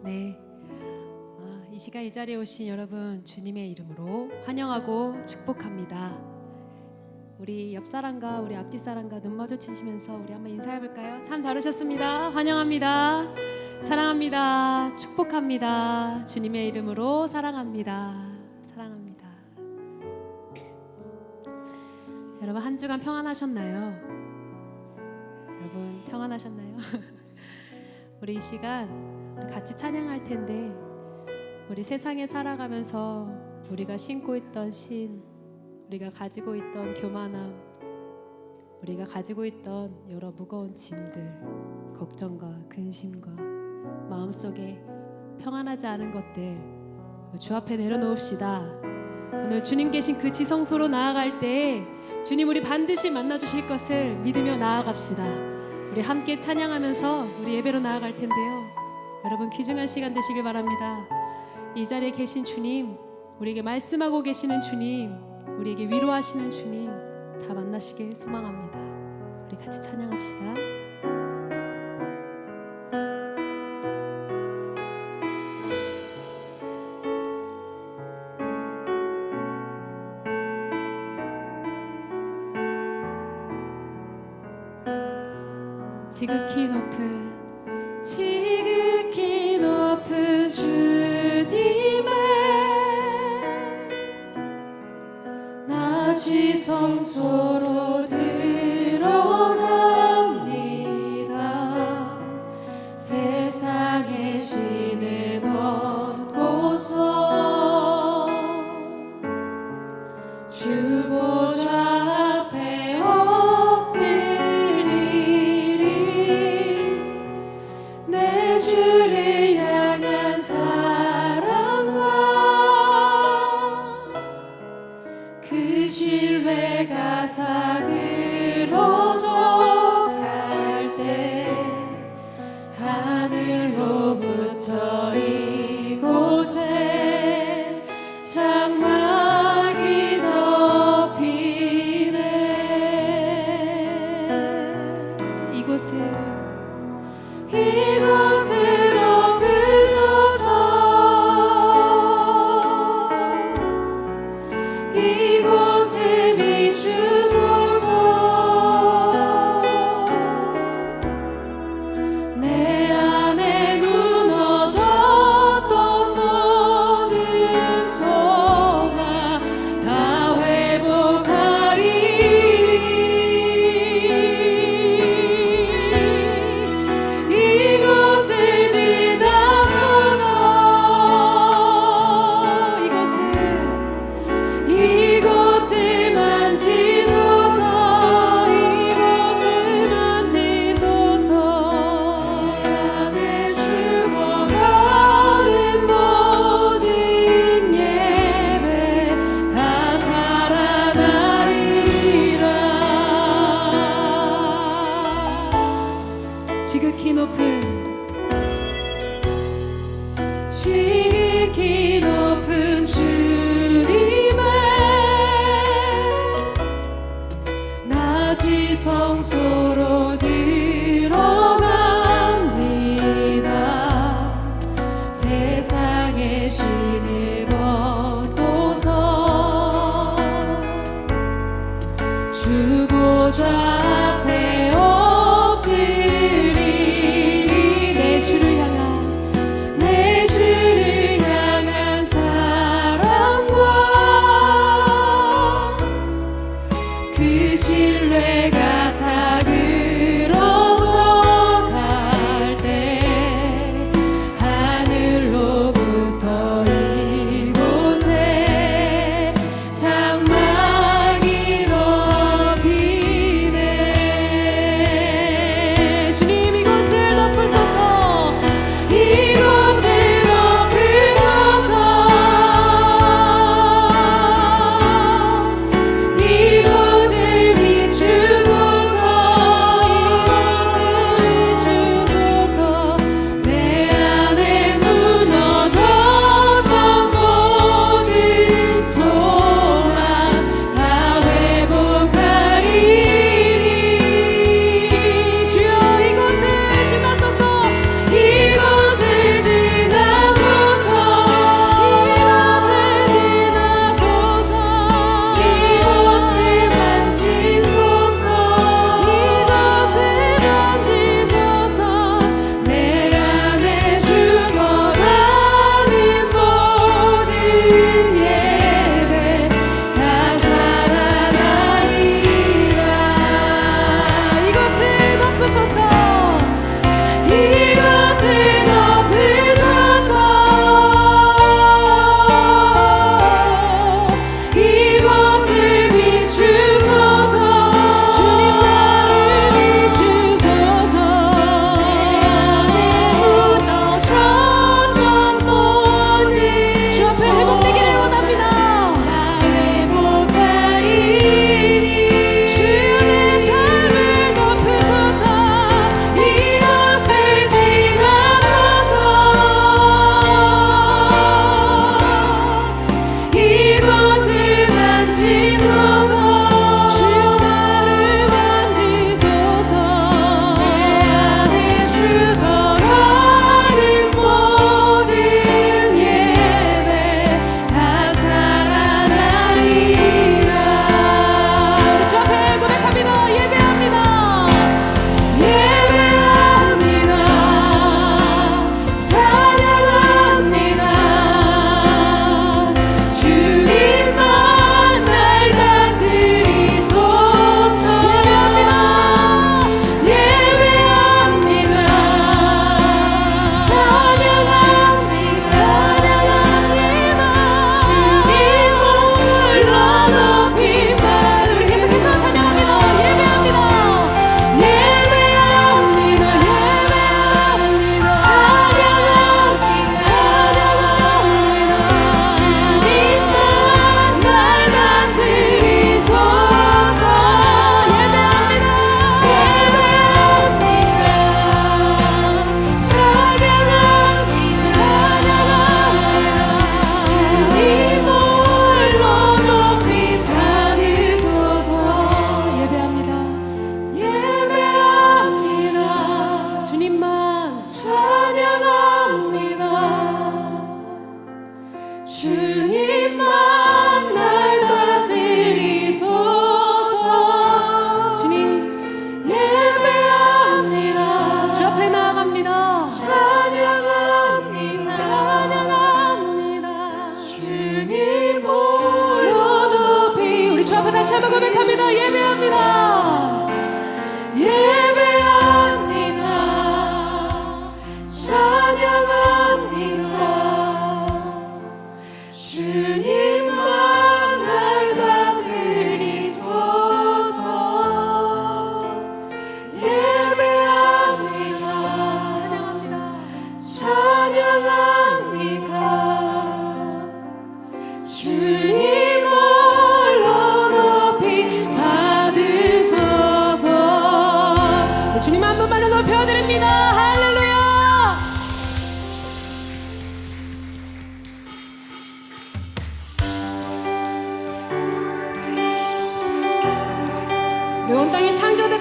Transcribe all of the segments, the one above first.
네, 이 시간 이 자리에 오신 여러분 주님의 이름으로 환영하고 축복합니다. 우리 옆 사람과 우리 앞뒤 사람과 눈 마주치시면서 우리 한번 인사해 볼까요? 참 잘 오셨습니다. 환영합니다. 사랑합니다. 축복합니다. 주님의 이름으로 사랑합니다. 사랑합니다. 여러분 한 주간 평안하셨나요? 여러분 평안하셨나요? 우리 이 시간 우리 같이 찬양할 텐데, 우리 세상에 살아가면서 우리가 신고 있던 신, 우리가 가지고 있던 교만함, 우리가 가지고 있던 여러 무거운 짐들, 걱정과 근심과 마음속에 평안하지 않은 것들 주 앞에 내려놓읍시다. 오늘 주님 계신 그 지성소로 나아갈 때 주님 우리 반드시 만나주실 것을 믿으며 나아갑시다. 우리 함께 찬양하면서 우리 예배로 나아갈 텐데요, 여러분 귀중한 시간 되시길 바랍니다. 이 자리에 계신 주님, 우리에게 말씀하고 계시는 주님, 우리에게 위로하시는 주님 다 만나시길 소망합니다. 우리 같이 찬양합시다. 지극히 높은 주님의 나 지성소로 들어갑니다. 세상의 신을 벗고서 주 보좌 앞에 내 주를 향한 사랑과 그 신뢰가 사그러져 갈 때 하늘로부터 이곳에 장막이 덮이네. 이곳을 덮으소서. 이곳을 비추소서. 내 안에 무너졌던 모든 소망 다 회복하리니. 이곳을 지나소서. 이곳을 만지소서. 이곳을 만지소서. 내 안에 죽어가는 모든 예배 다 살아나리라. 지극히 높은 주님의 나 지성소로 들어갑니다. 세상의 신을 벗고서 주 보좌 앞에 엎드리리. 내 주를 향한 사랑과 그 신뢰가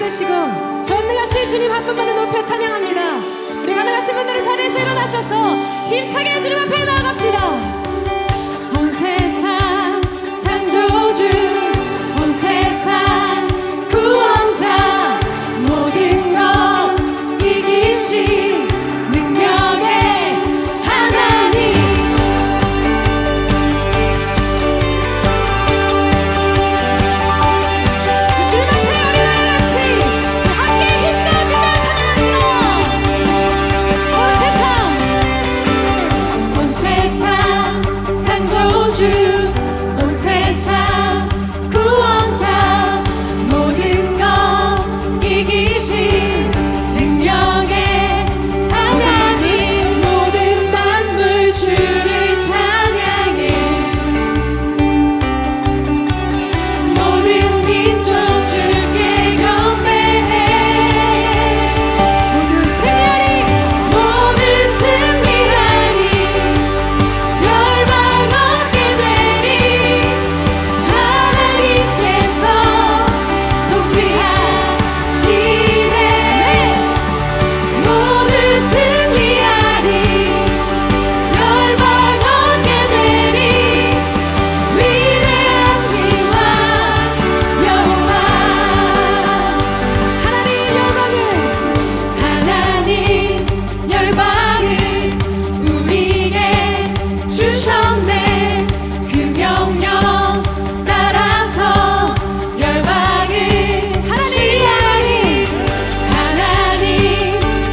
되시고 전능하신 주님 한 분만을 높여 찬양합니다. 우리 가능하신 분들은 자리에서 일어나셔서 힘차게 주님 앞에 나아갑시다. 온 세상 창조주, 온 세상 구원자, 모든 것 이기신 능력의 하나님. 주님 앞에 우리 같이 함께 힘껏 찬양하시오. 온 세상 창조주, 온 세상 구원자, 모든 것 이기신 능력의 하나님. 모든 만물 주를 찬양해. 모든 민족 주께 경배해. 모두 승리하리, 모든 승리하리. 열방 얻게 되리. 하나님께서 통치하시네. 모든 승리하리. 열방 얻게 되리. 위대하신 왕 여호와. 하나님 열방을 우리에게 주셨네. 그 명령 따라서 열방을 취하리. 하나님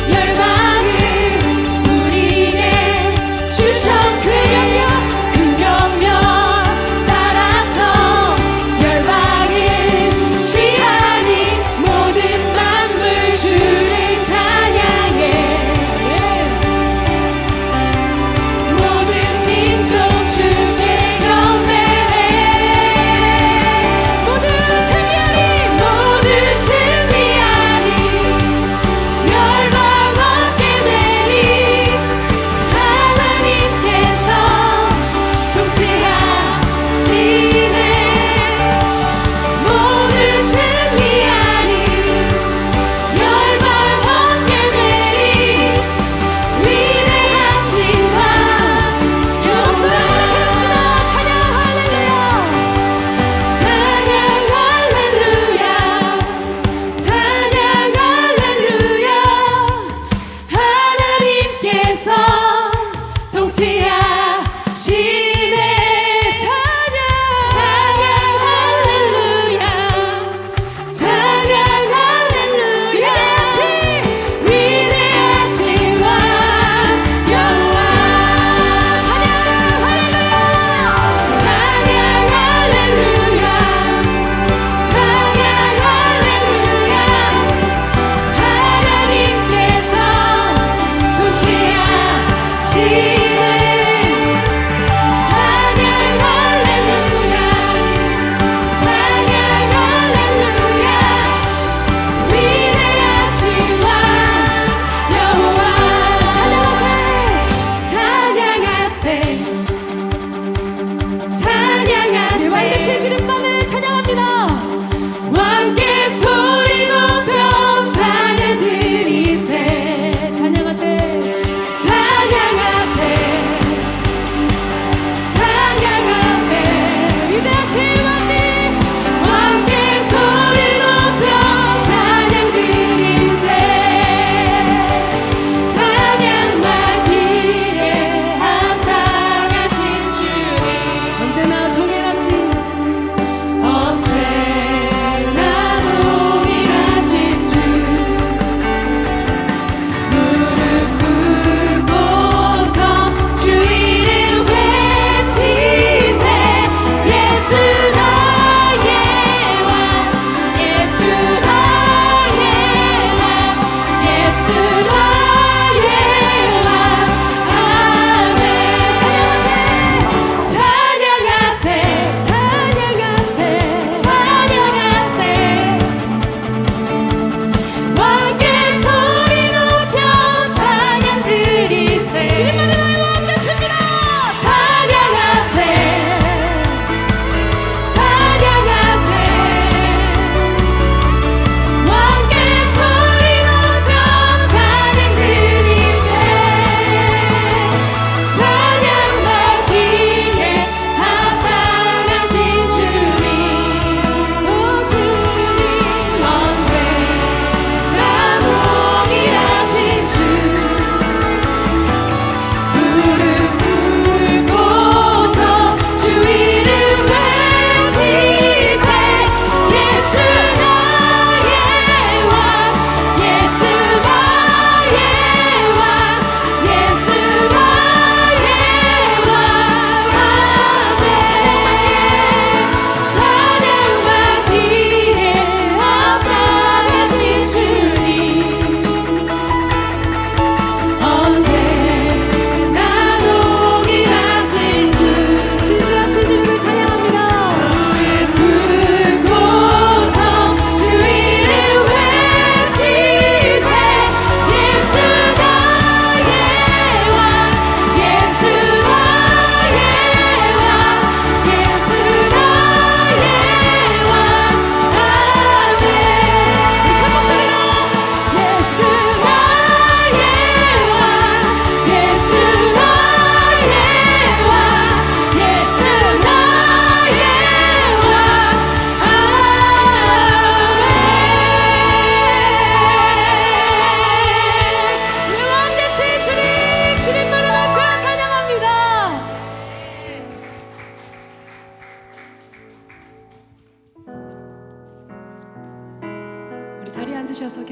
열방을 우리에게 주셨 그 명령 따라서 열방을 취하리. 모든 만물 주를 찬양해. 모든 민족 주께 경배해. 모든 승리하리, 모든 승리하리. 열방 얻게 되리. 하나님께서 통치하시네. 모든 승리하리. 열방 얻게 되리. 위대하신 왕 여호와. 찬양 할렐루야. 찬양 할렐루야. 찬양 할렐루야. 하나님께서 통치하시네. 찬양 할렐루야. 찬양 할렐루야. 위대하신 왕 여호와. 찬양 할렐루야. 찬양 할렐루야. 찬양 할렐루야. 하나님께서 통치하시네.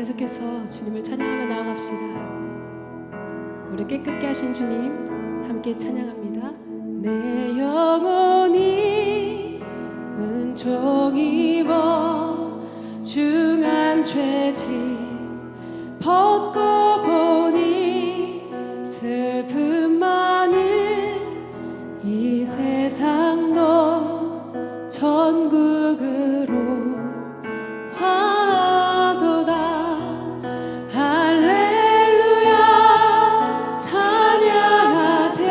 계속해서 주님을 찬양하며 나아갑시다. 우리 깨끗게 하신 주님 함께 찬양합니다. 내 영혼이 은총 입어 중한 죄짐 벗고 보니 슬픔 많은 이 세상도 천국으로 화도다. 할렐루야 찬양하세.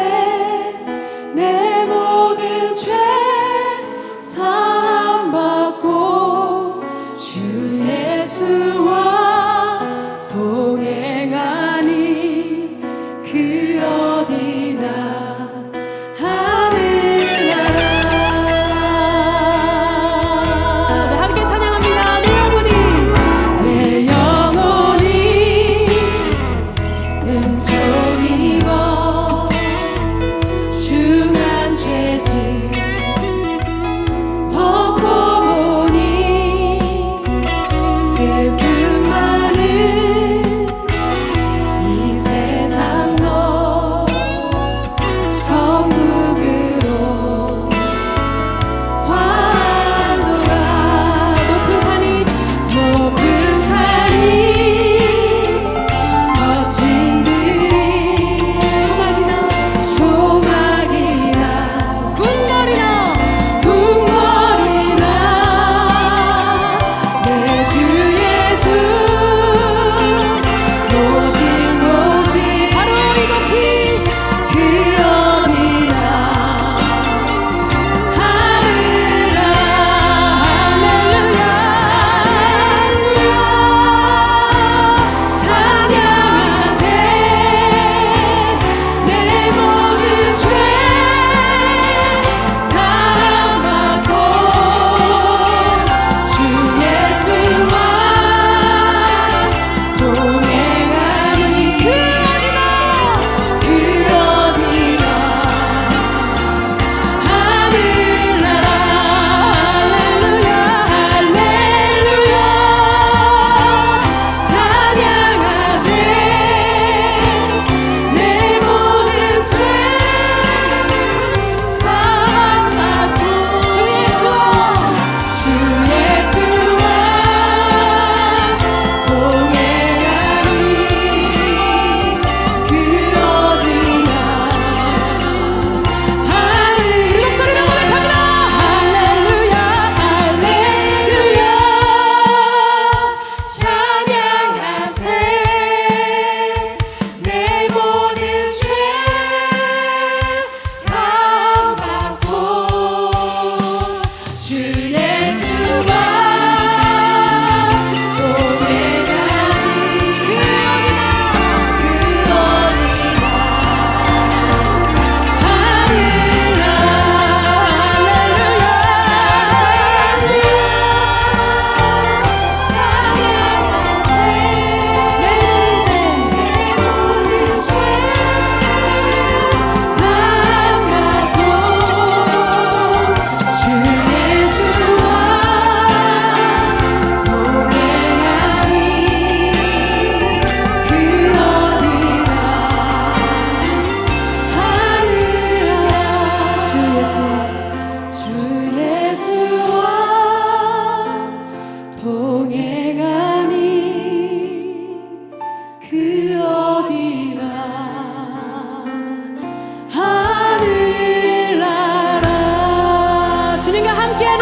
내 모든 죄 사함받고 주 예수와 동행하니 그 어디나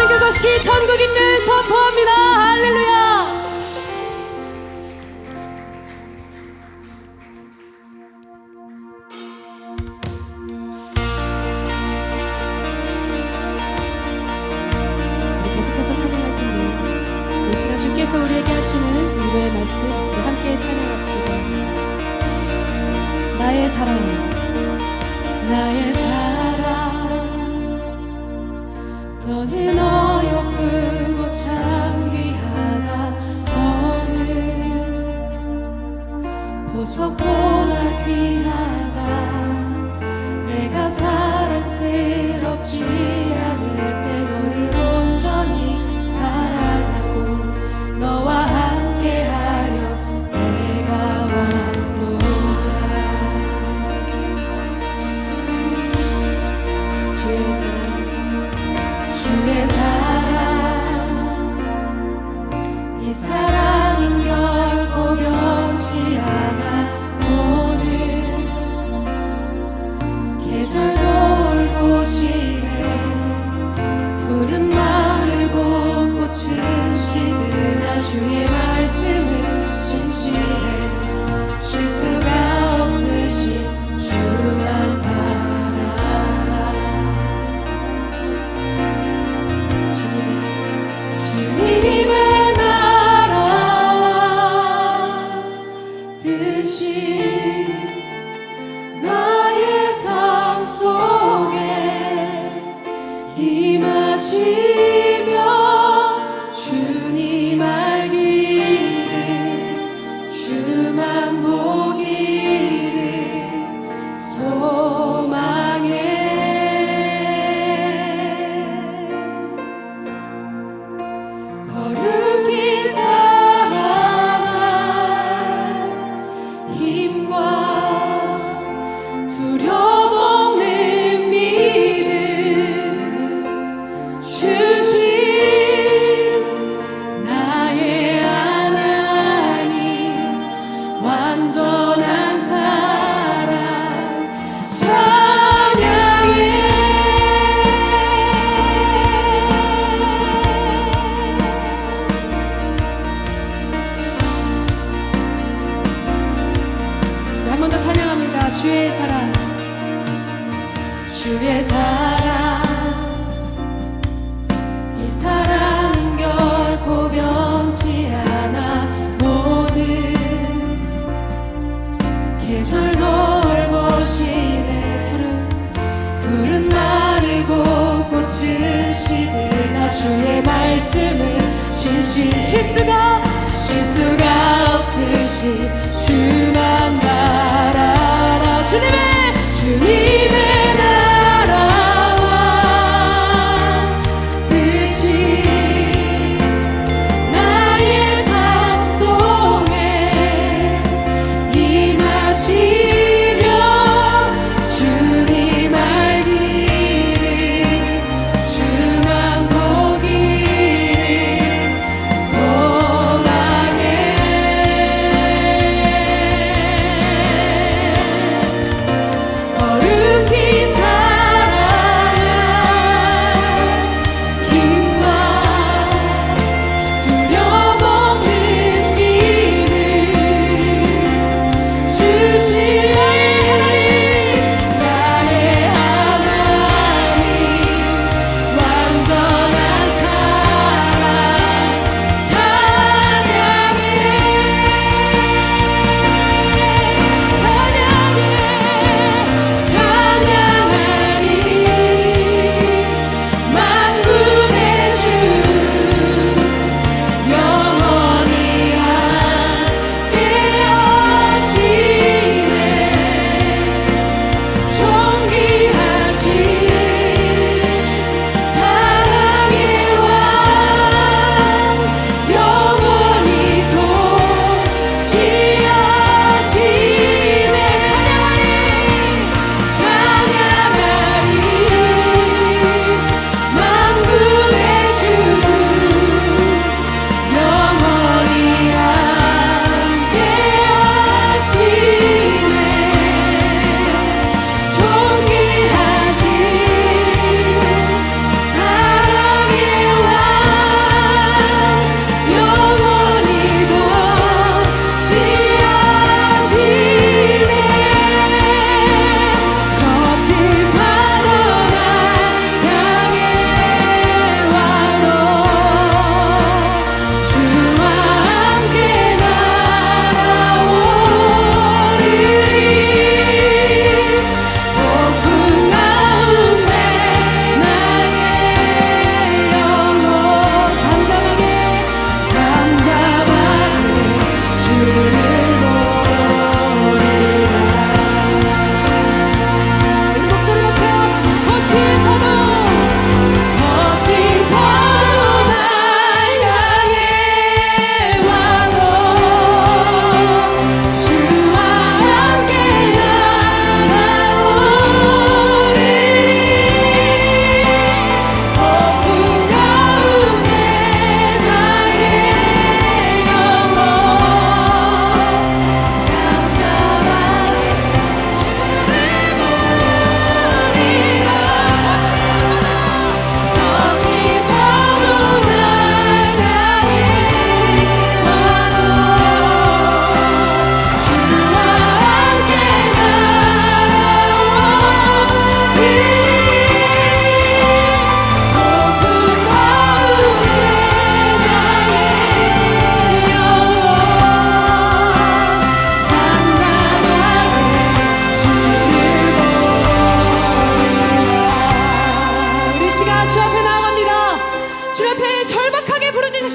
그것이 천국임을 선포합니다. 할렐루야. 우리 계속해서 찬양할 텐데 이 시간 주께서 우리에게 하시는 위로의 말씀 우리 함께 찬양합시다. 나의 사랑 나의 사랑 너는 어여쁘고 참 귀하다. 어느 보석보다 귀하다. 내가 사랑스럽지 않을 때 너를 온전히 사랑하고 너와 함께하려 임하시며 주님 알기를 주만 보기를 소망해 거룩히 살아날 힘과 두려움 없는 믿음 주신 나의 하나님 완전한 사랑 찬양해 우리 한 번 더 찬양합니다. 주의 사랑 주의 사랑 이 사랑은 결코 변치 않아 모든 계절 돌보시네 푸른 마르고 꽃은 시드나 주의 말씀은 실수가 없으시 주만 바라라 주님의 나라와 뜻이 나의 삶 속에 임하시며 주님 알기를 주만 보기를 소망해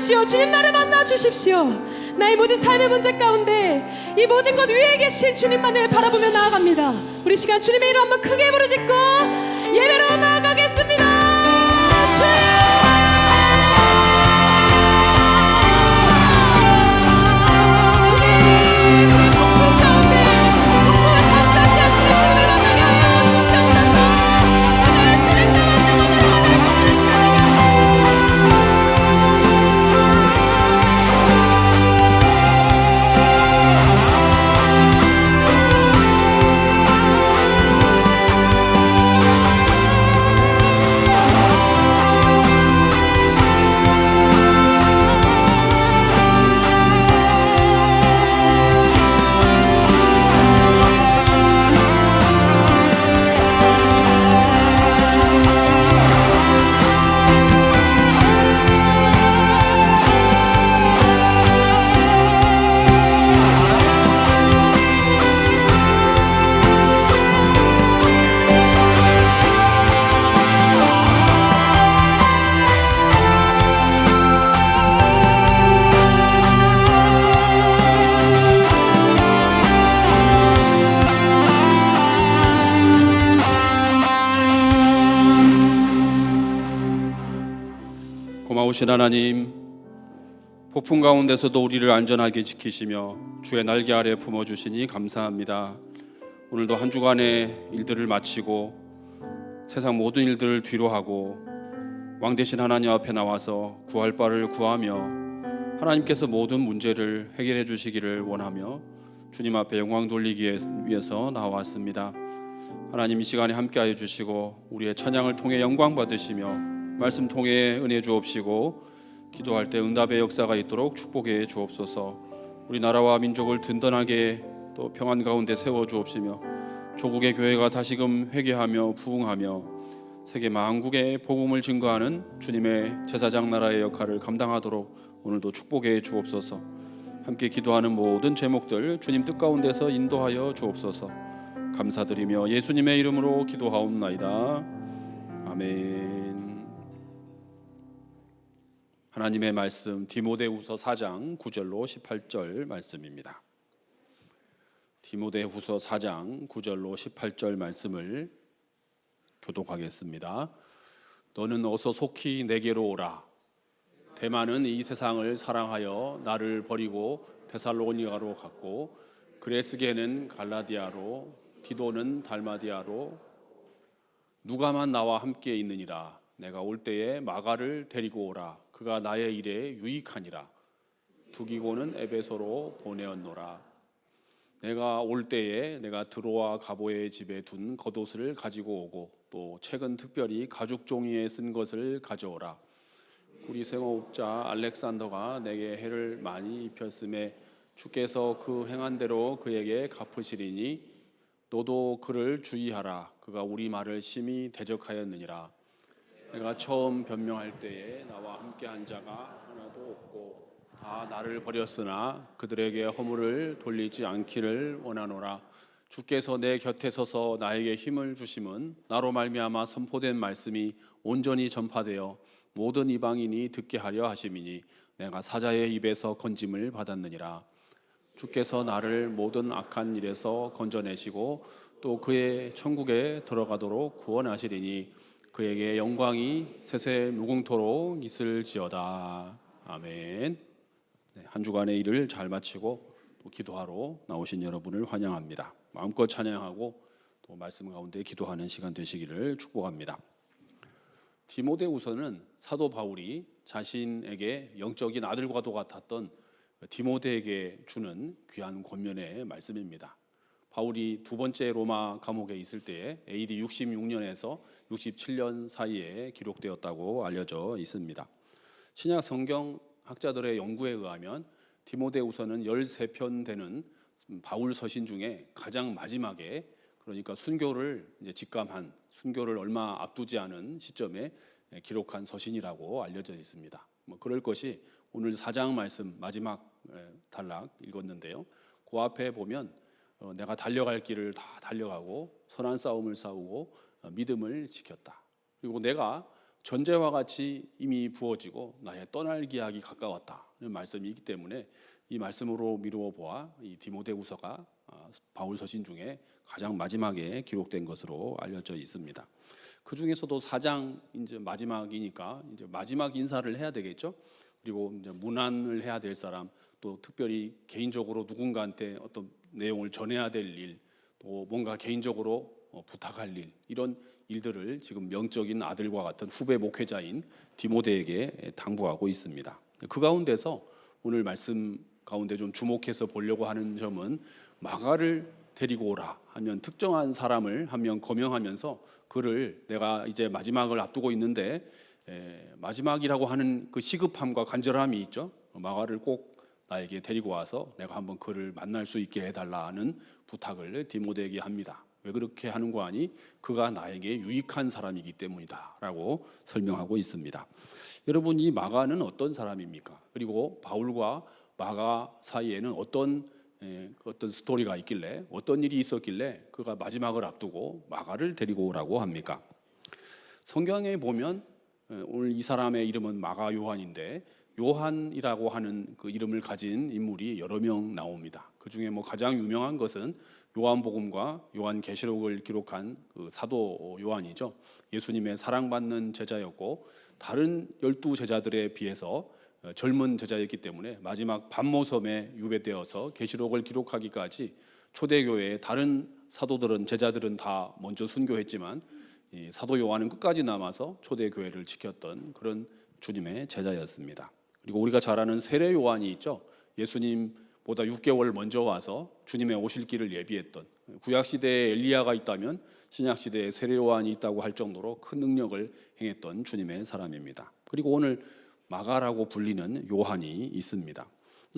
주십시오. 주님 나를 만나 주십시오. 나의 모든 삶의 문제 가운데 이 모든 것 위에 계신 주님만을 바라보며 나아갑니다. 우리 시간 주님의 이름 한번 크게 부르짖고 예배로 나아가겠습니다. 주여! 고마우신 하나님, 폭풍 가운데서도 우리를 안전하게 지키시며 주의 날개 아래 품어주시니 감사합니다. 오늘도 한 주간의 일들을 마치고 세상 모든 일들을 뒤로하고 왕되신 하나님 앞에 나와서 구할 바를 구하며 하나님께서 모든 문제를 해결해 주시기를 원하며 주님 앞에 영광 돌리기 위해서 나왔습니다. 하나님, 이 시간에 함께하여 주시고 우리의 찬양을 통해 영광 받으시며 말씀 통해 은혜 주옵시고 기도할 때 응답의 역사가 있도록 축복해 주옵소서. 우리 나라와 민족을 든든하게 또 평안 가운데 세워 주옵시며 조국의 교회가 다시금 회개하며 부흥하며 세계 만국에 복음을 증거하는 주님의 제사장 나라의 역할을 감당하도록 오늘도 축복해 주옵소서. 함께 기도하는 모든 제목들 주님 뜻 가운데서 인도하여 주옵소서. 감사드리며 예수님의 이름으로 기도하옵나이다. 아멘. 하나님의 말씀 디모데후서 4장 9절로 18절 말씀입니다. 디모데후서 4장 9절로 18절 말씀을 교독하겠습니다. 너는 어서 속히 내게로 오라. 대만은 이 세상을 사랑하여 나를 버리고 데살로니가로 갔고 그레스게는 갈라디아로 디도는 달마디아로 누가만 나와 함께 있느니라. 내가 올 때에 마가를 데리고 오라. 그가 나의 일에 유익하니라. 두기고는 에베소로 보내었노라. 내가 올 때에 내가 드로아 가보의 집에 둔 겉옷을 가지고 오고 또 최근 특별히 가죽 종이에 쓴 것을 가져오라. 우리 생업자 알렉산더가 내게 해를 많이 입혔음에 주께서 그 행한 대로 그에게 갚으시리니 너도 그를 주의하라. 그가 우리 말을 심히 대적하였느니라. 내가 처음 변명할 때에 나와 함께한 자가 하나도 없고 다 나를 버렸으나 그들에게 허물을 돌리지 않기를 원하노라. 주께서 내 곁에 서서 나에게 힘을 주심은 나로 말미암아 선포된 말씀이 온전히 전파되어 모든 이방인이 듣게 하려 하심이니 내가 사자의 입에서 건짐을 받았느니라. 주께서 나를 모든 악한 일에서 건져내시고 또 그의 천국에 들어가도록 구원하시리니 그에게 영광이 세세 무궁토록 있을지어다. 아멘. 한 주간의 일을 잘 마치고 또 기도하러 나오신 여러분을 환영합니다. 마음껏 찬양하고 또 말씀 가운데 기도하는 시간 되시기를 축복합니다. 디모데후서는 사도 바울이 자신에게 영적인 아들과도 같았던 디모데에게 주는 귀한 권면의 말씀입니다. 바울이 두 번째 로마 감옥에 있을 때에 AD 66년에서 67년 사이에 기록되었다고 알려져 있습니다. 신약 성경 학자들의 연구에 의하면 디모데후서는 13편 되는 바울 서신 중에 가장 마지막에, 그러니까 순교를 이제 직감한, 순교를 얼마 앞두지 않은 시점에 기록한 서신이라고 알려져 있습니다. 그럴 것이 오늘 4장 말씀 마지막 단락 읽었는데요. 그 앞에 보면 내가 달려갈 길을 다 달려가고 선한 싸움을 싸우고 믿음을 지켰다. 그리고 내가 전제와 같이 이미 부어지고 나의 떠날 기약이 가까웠다는 말씀이 있기 때문에 이 말씀으로 미루어 보아 이 디모데후서가 바울 서신 중에 가장 마지막에 기록된 것으로 알려져 있습니다. 그 중에서도 4장 이제 마지막이니까 이제 마지막 인사를 해야 되겠죠. 그리고 이제 문안을 해야 될 사람, 또 특별히 개인적으로 누군가한테 어떤 내용을 전해야 될 일, 또 뭔가 개인적으로 부탁할 일, 이런 일들을 지금 영적인 아들과 같은 후배 목회자인 디모데에게 당부하고 있습니다. 그 가운데서 오늘 말씀 가운데 좀 주목해서 보려고 하는 점은 마가를 데리고 오라 하면 특정한 사람을 한 명 거명하면서 그를 내가 이제 마지막을 앞두고 있는데 마지막이라고 하는 그 시급함과 간절함이 있죠. 마가를 꼭 나에게 데리고 와서 내가 한번 그를 만날 수 있게 해달라는 부탁을 디모데에게 합니다. 왜 그렇게 하는 거 아니? 그가 나에게 유익한 사람이기 때문이다 라고 설명하고 있습니다. 여러분, 이 마가는 어떤 사람입니까? 그리고 바울과 마가 사이에는 어떤 스토리가 있길래, 어떤 일이 있었길래 그가 마지막을 앞두고 마가를 데리고 오라고 합니까? 성경에 보면 오늘 이 사람의 이름은 마가 요한인데, 요한이라고 하는 그 이름을 가진 인물이 여러 명 나옵니다. 그 중에 가장 유명한 것은 요한복음과 요한계시록을 기록한 그 사도 요한이죠. 예수님의 사랑받는 제자였고 다른 12제자들에 비해서 젊은 제자였기 때문에 마지막 반모섬에 유배되어서 계시록을 기록하기까지 초대교회의 다른 사도들은, 제자들은 다 먼저 순교했지만 이 사도 요한은 끝까지 남아서 초대교회를 지켰던 그런 주님의 제자였습니다. 그리고 우리가 잘 아는 세례 요한이 있죠. 예수님보다 6개월 먼저 와서 주님의 오실 길을 예비했던, 구약시대에 엘리야가 있다면 신약시대에 세례 요한이 있다고 할 정도로 큰 능력을 행했던 주님의 사람입니다. 그리고 오늘 마가라고 불리는 요한이 있습니다.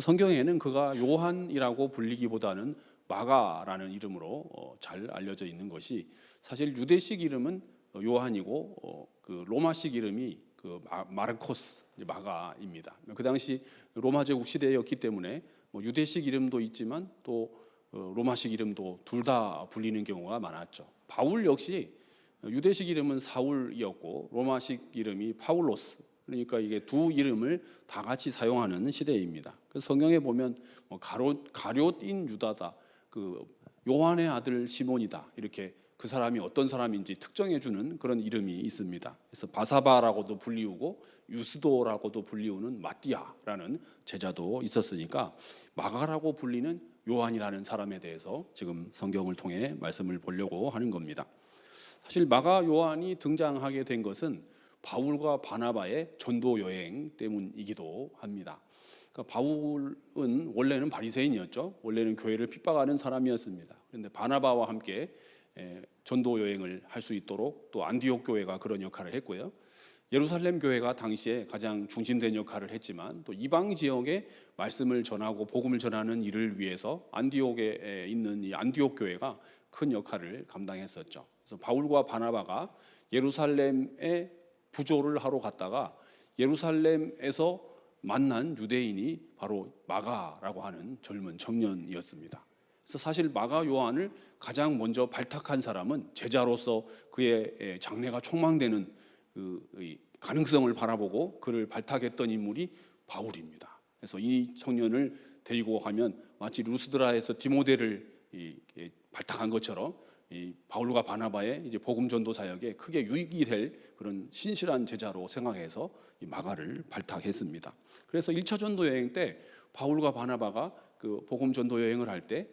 성경에는 그가 요한이라고 불리기보다는 마가라는 이름으로 잘 알려져 있는 것이, 사실 유대식 이름은 요한이고 그 로마식 이름이 그 마르코스, 마가입니다. 그 당시 로마 제국 시대였기 때문에 유대식 이름도 있지만 또 로마식 이름도 둘 다 불리는 경우가 많았죠. 바울 역시 유대식 이름은 사울이었고 로마식 이름이 파울로스, 그러니까 이게 두 이름을 다 같이 사용하는 시대입니다. 그래서 성경에 보면 가룟인 유다다, 그 요한의 아들 시몬이다, 이렇게 그 사람이 어떤 사람인지 특정해 주는 그런 이름이 있습니다. 그래서 바사바라고도 불리우고 유스도라고도 불리우는 마띠아라는 제자도 있었으니까 마가라고 불리는 요한이라는 사람에 대해서 지금 성경을 통해 말씀을 보려고 하는 겁니다. 사실 마가 요한이 등장하게 된 것은 바울과 바나바의 전도 여행 때문이기도 합니다. 그러니까 바울은 원래는 바리새인이었죠. 원래는 교회를 핍박하는 사람이었습니다. 그런데 바나바와 함께 전도 여행을 할 수 있도록 또 안디옥 교회가 그런 역할을 했고요. 예루살렘 교회가 당시에 가장 중심된 역할을 했지만 또 이방 지역에 말씀을 전하고 복음을 전하는 일을 위해서 안디옥에 있는 이 안디옥 교회가 큰 역할을 감당했었죠. 그래서 바울과 바나바가 예루살렘에 부조를 하러 갔다가 예루살렘에서 만난 유대인이 바로 마가라고 하는 젊은 청년이었습니다. 그래서 사실 마가 요한을 가장 먼저 발탁한 사람은 제자로서 그의 장래가 촉망되는 그 가능성을 바라보고 그를 발탁했던 인물이 바울입니다. 그래서 이 청년을 데리고 가면 마치 루스드라에서 디모데를 발탁한 것처럼 이 바울과 바나바의 이제 복음 전도 사역에 크게 유익이 될 그런 신실한 제자로 생각해서 이 마가를 발탁했습니다. 그래서 1차 전도 여행 때 바울과 바나바가 그 복음 전도 여행을 할 때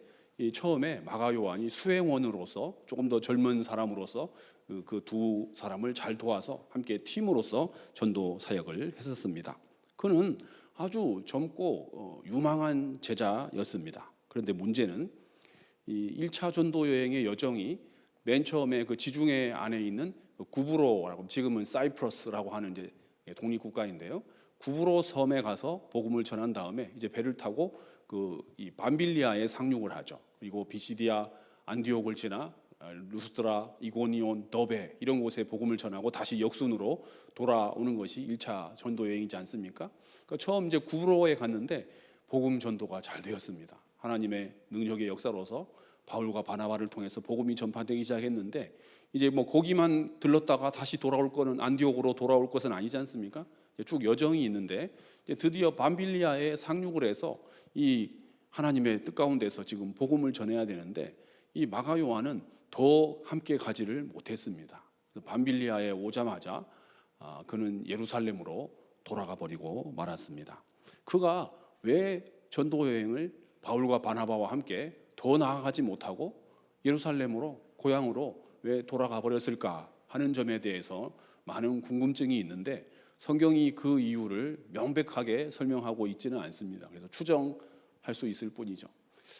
처음에 마가 요한이 수행원으로서 조금 더 젊은 사람으로서 그 두 사람을 잘 도와서 함께 팀으로서 전도 사역을 했었습니다. 그는 아주 젊고 유망한 제자였습니다. 그런데 문제는 이 1차 전도 여행의 여정이 맨 처음에 그 지중해 안에 있는 구브로라고, 지금은 사이프러스라고 하는 이제 독립국가인데요. 구브로 섬에 가서 복음을 전한 다음에 이제 배를 타고 이 밤빌리아에 상륙을 하죠. 그리고 비시디아 안디옥을 지나 루스드라, 이고니온, 더베 이런 곳에 복음을 전하고 다시 역순으로 돌아오는 것이 1차 전도 여행이지 않습니까? 그러니까 처음 이제 구브로에 갔는데 복음 전도가 잘 되었습니다. 하나님의 능력의 역사로서 바울과 바나바를 통해서 복음이 전파되기 시작했는데, 이제 뭐 거기만 들렀다가 다시 돌아올 거는, 안디옥으로 돌아올 것은 아니지 않습니까? 쭉 여정이 있는데, 이제 드디어 밤빌리아에 상륙을 해서 이 하나님의 뜻 가운데서 지금 복음을 전해야 되는데, 이 마가 요한은 더 함께 가지를 못했습니다. 밤빌리아에 오자마자 그는 예루살렘으로 돌아가 버리고 말았습니다. 그가 왜 전도 여행을 바울과 바나바와 함께 더 나아가지 못하고 예루살렘으로, 고향으로 왜 돌아가 버렸을까 하는 점에 대해서 많은 궁금증이 있는데, 성경이 그 이유를 명백하게 설명하고 있지는 않습니다. 그래서 추정할 수 있을 뿐이죠.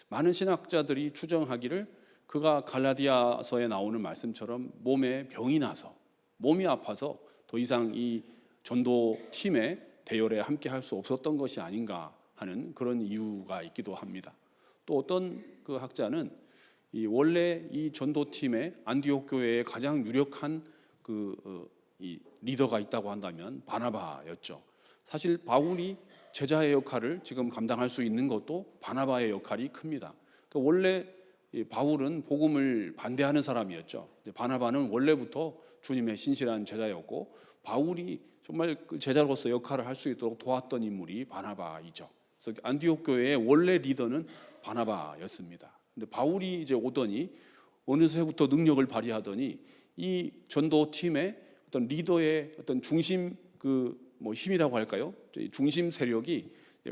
많은 신학자들이 추정하기를 그가 갈라디아서에 나오는 말씀처럼 몸에 병이 나서, 몸이 아파서 더 이상 이 전도 팀의 대열에 함께 할 수 없었던 것이 아닌가 하는 그런 이유가 있기도 합니다. 또 어떤 그 학자는 원래 이 전도팀의 안디옥 교회의 가장 유력한 이 리더가 있다고 한다면 바나바였죠. 사실 바울이 제자의 역할을 지금 감당할 수 있는 것도 바나바의 역할이 큽니다. 그러니까 원래 바울은 복음을 반대하는 사람이었죠. 바나바는 원래부터 주님의 신실한 제자였고, 바울이 정말 그 제자로서 역할을 할 수 있도록 도왔던 인물이 바나바이죠. 그래서 안디옥 교회의 원래 리더는 바나바였습니다. 근데 바울이 이제 오더니 어느새부터 능력을 발휘하더니 이 전도 팀의 어떤 리더의 어떤 중심 힘이라고 할까요? 중심 세력이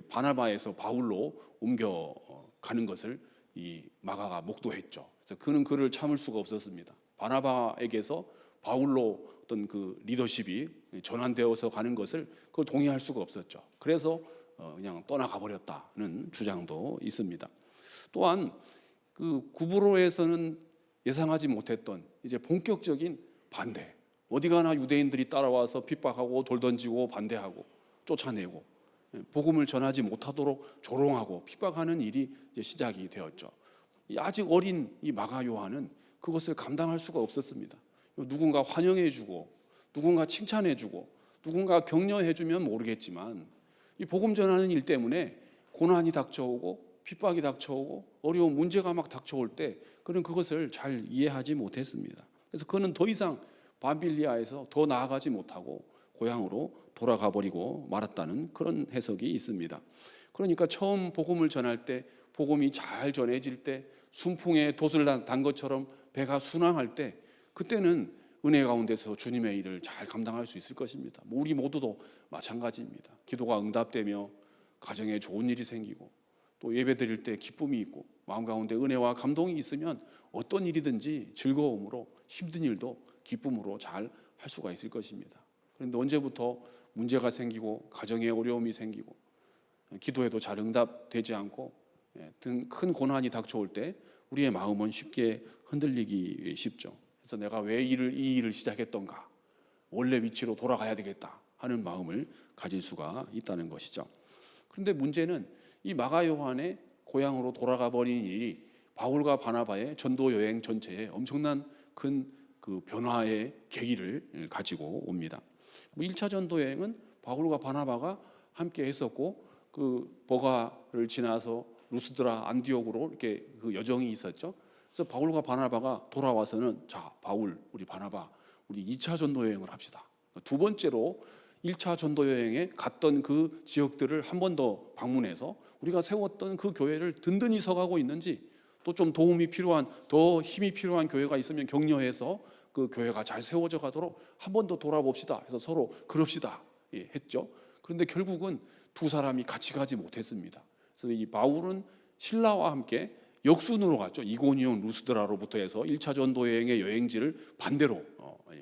바나바에서 바울로 옮겨가는 것을 이 마가가 목도했죠. 그래서 그는 그를 참을 수가 없었습니다. 바나바에게서 바울로 어떤 그 리더십이 전환되어서 가는 것을 그걸 동의할 수가 없었죠. 그래서 그냥 떠나가 버렸다는 주장도 있습니다. 또한 그 구브로에서는 예상하지 못했던 이제 본격적인 반대, 어디 가나 유대인들이 따라와서 핍박하고 돌 던지고 반대하고 쫓아내고 복음을 전하지 못하도록 조롱하고 핍박하는 일이 이제 시작이 되었죠. 아직 어린 이 마가 요한은 그것을 감당할 수가 없었습니다. 누군가 환영해주고, 누군가 칭찬해주고, 누군가 격려해주면 모르겠지만, 이 복음 전하는 일 때문에 고난이 닥쳐오고 핍박이 닥쳐오고 어려운 문제가 막 닥쳐올 때 그는 그것을 잘 이해하지 못했습니다. 그래서 그는 더 이상 밤빌리아에서 더 나아가지 못하고 고향으로 돌아가 버리고 말았다는 그런 해석이 있습니다. 그러니까 처음 복음을 전할 때, 복음이 잘 전해질 때, 순풍에 돛을 단 것처럼 배가 순항할 때, 그때는 은혜 가운데서 주님의 일을 잘 감당할 수 있을 것입니다. 우리 모두도 마찬가지입니다. 기도가 응답되며 가정에 좋은 일이 생기고 또 예배 드릴 때 기쁨이 있고 마음 가운데 은혜와 감동이 있으면 어떤 일이든지 즐거움으로, 힘든 일도 기쁨으로 잘 할 수가 있을 것입니다. 그런데 언제부터 문제가 생기고 가정에 어려움이 생기고 기도해도 잘 응답되지 않고 큰 고난이 닥쳐올 때 우리의 마음은 쉽게 흔들리기 쉽죠. 그래서 내가 왜 이 일을 시작했던가, 원래 위치로 돌아가야 되겠다 하는 마음을 가질 수가 있다는 것이죠. 그런데 문제는 이 마가 요한의 고향으로 돌아가 버린 일이 바울과 바나바의 전도 여행 전체에 엄청난 큰 그 변화의 계기를 가지고 옵니다. 1차 전도 여행은 바울과 바나바가 함께 했었고, 그 버가를 지나서 루스드라, 안디옥으로 이렇게 그 여정이 있었죠. 그래서 바울과 바나바가 돌아와서는 자, 바울, 우리 바나바, 우리 2차 전도 여행을 합시다. 두 번째로 1차 전도 여행에 갔던 그 지역들을 한 번 더 방문해서 우리가 세웠던 그 교회를 든든히 서가고 있는지, 또 좀 도움이 필요한, 더 힘이 필요한 교회가 있으면 격려해서 그 교회가 잘 세워져 가도록 한 번 더 돌아봅시다 해서 서로 그럽시다 했죠. 그런데 결국은 두 사람이 같이 가지 못했습니다. 그래서 이 바울은 신라와 함께 역순으로 갔죠. 이고니온 루스드라로부터 해서 1차 전도 여행의 여행지를 반대로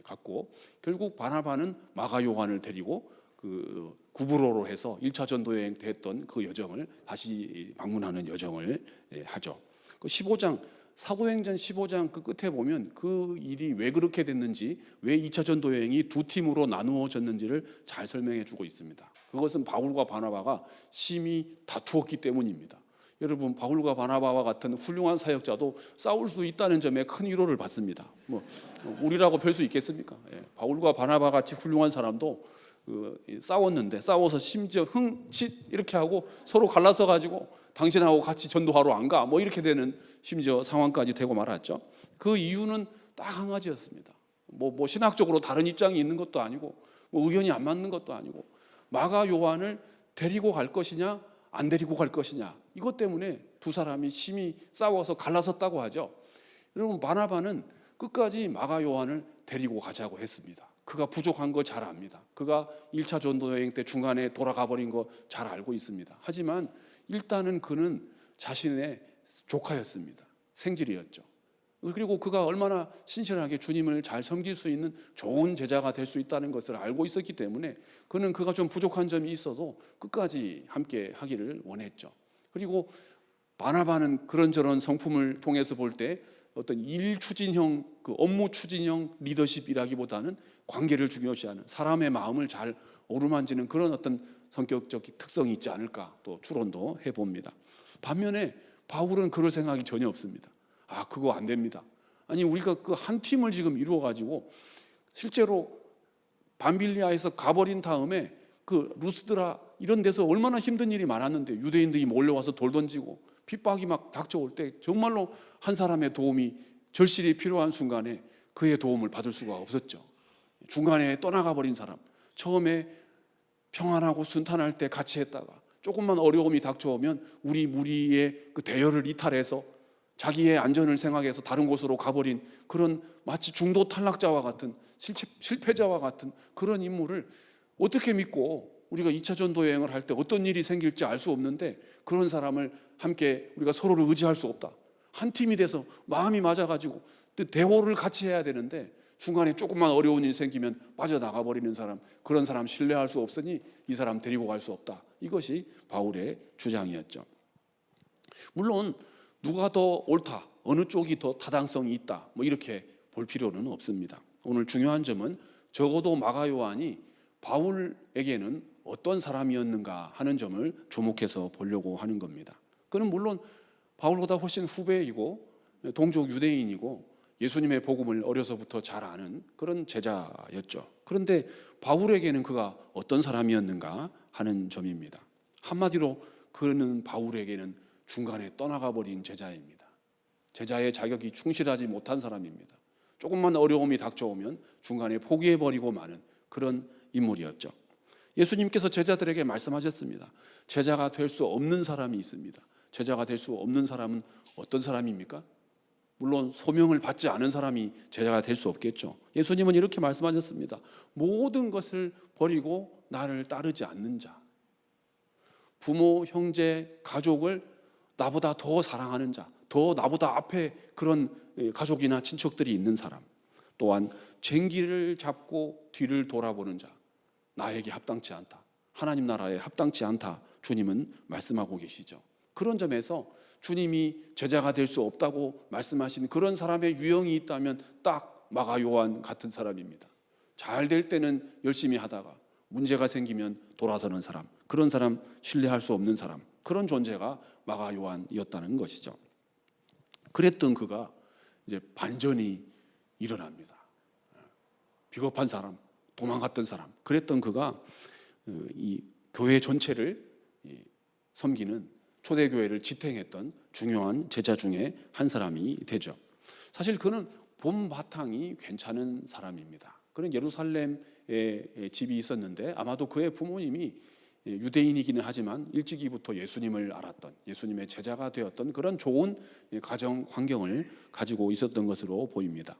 갔고, 결국 바나바는 마가 요한을 데리고 그 구브로로 해서 1차 전도 여행 때 했던 그 여정을 다시 방문하는 여정을 하죠. 그 15장, 사도행전 15장 그 끝에 보면 그 일이 왜 그렇게 됐는지, 왜 2차 전도 여행이 두 팀으로 나누어졌는지를 잘 설명해 주고 있습니다. 그것은 바울과 바나바가 심히 다투었기 때문입니다. 여러분, 바울과 바나바와 같은 훌륭한 사역자도 싸울 수 있다는 점에 큰 위로를 받습니다. 우리라고 별 수 있겠습니까? 바울과 바나바 같이 훌륭한 사람도 싸웠는데, 싸워서 심지어 흥칫 이렇게 하고 서로 갈라서 가지고 당신하고 같이 전도하러 안 가? 뭐 이렇게 되는 심지어 상황까지 되고 말았죠. 그 이유는 딱 한 가지였습니다. 뭐 신학적으로 다른 입장이 있는 것도 아니고 뭐 의견이 안 맞는 것도 아니고 마가 요한을 데리고 갈 것이냐 안 데리고 갈 것이냐 이것 때문에 두 사람이 심히 싸워서 갈라섰다고 하죠. 여러분 바나바는 끝까지 마가 요한을 데리고 가자고 했습니다. 그가 부족한 거 잘 압니다. 그가 1차 전도 여행 때 중간에 돌아가 버린 거 잘 알고 있습니다. 하지만 일단은 그는 자신의 조카였습니다. 생질이었죠. 그리고 그가 얼마나 신실하게 주님을 잘 섬길 수 있는 좋은 제자가 될 수 있다는 것을 알고 있었기 때문에 그는 그가 좀 부족한 점이 있어도 끝까지 함께 하기를 원했죠. 그리고 바나바는 그런저런 성품을 통해서 볼 때 어떤 일 추진형, 그 업무 추진형 리더십이라기보다는 관계를 중요시하는 사람의 마음을 잘 어루만지는 그런 어떤 성격적 특성이 있지 않을까 또 추론도 해봅니다. 반면에 바울은 그럴 생각이 전혀 없습니다. 아, 그거 안 됩니다. 아니, 우리가 그 한 팀을 지금 이루어가지고 실제로 밤빌리아에서 가버린 다음에 그 루스드라 이런 데서 얼마나 힘든 일이 많았는데 유대인들이 몰려와서 돌 던지고 핍박이 막 닥쳐올 때 정말로 한 사람의 도움이 절실히 필요한 순간에 그의 도움을 받을 수가 없었죠. 중간에 떠나가 버린 사람, 처음에 평안하고 순탄할 때 같이 했다가 조금만 어려움이 닥쳐오면 우리 무리의 그 대열을 이탈해서 자기의 안전을 생각해서 다른 곳으로 가버린 그런 마치 중도 탈락자와 같은 실패자와 같은 그런 인물을 어떻게 믿고 우리가 2차 전도 여행을 할 때 어떤 일이 생길지 알 수 없는데 그런 사람을 함께 우리가 서로를 의지할 수 없다. 한 팀이 돼서 마음이 맞아가지고 대호를 같이 해야 되는데 중간에 조금만 어려운 일이 생기면 빠져나가 버리는 사람, 그런 사람 신뢰할 수 없으니 이 사람 데리고 갈 수 없다. 이것이 바울의 주장이었죠. 물론 누가 더 옳다, 어느 쪽이 더 타당성이 있다, 뭐 이렇게 볼 필요는 없습니다. 오늘 중요한 점은 적어도 마가 요한이 바울에게는 어떤 사람이었는가 하는 점을 주목해서 보려고 하는 겁니다. 그는 물론 바울보다 훨씬 후배이고 동족 유대인이고 예수님의 복음을 어려서부터 잘 아는 그런 제자였죠. 그런데 바울에게는 그가 어떤 사람이었는가 하는 점입니다. 한마디로 그는 바울에게는 중간에 떠나가 버린 제자입니다. 제자의 자격이 충실하지 못한 사람입니다. 조금만 어려움이 닥쳐오면 중간에 포기해버리고 마는 그런 인물이었죠. 예수님께서 제자들에게 말씀하셨습니다. 제자가 될 수 없는 사람이 있습니다. 제자가 될 수 없는 사람은 어떤 사람입니까? 물론 소명을 받지 않은 사람이 제자가 될 수 없겠죠. 예수님은 이렇게 말씀하셨습니다. 모든 것을 버리고 나를 따르지 않는 자, 부모, 형제, 가족을 나보다 더 사랑하는 자, 더 나보다 앞에 그런 가족이나 친척들이 있는 사람, 또한 쟁기를 잡고 뒤를 돌아보는 자, 나에게 합당치 않다, 하나님 나라에 합당치 않다, 주님은 말씀하고 계시죠. 그런 점에서 주님이 제자가 될 수 없다고 말씀하신 그런 사람의 유형이 있다면 딱 마가 요한 같은 사람입니다. 잘 될 때는 열심히 하다가 문제가 생기면 돌아서는 사람, 그런 사람, 신뢰할 수 없는 사람, 그런 존재가 마가 요한이었다는 것이죠. 그랬던 그가 이제 반전이 일어납니다. 비겁한 사람, 도망갔던 사람, 그랬던 그가 이 교회 전체를 섬기는 초대교회를 지탱했던 중요한 제자 중에 한 사람이 되죠. 사실 그는 본 바탕이 괜찮은 사람입니다. 그는 예루살렘에 집이 있었는데 아마도 그의 부모님이 유대인이기는 하지만 일찍이부터 예수님을 알았던, 예수님의 제자가 되었던 그런 좋은 가정 환경을 가지고 있었던 것으로 보입니다.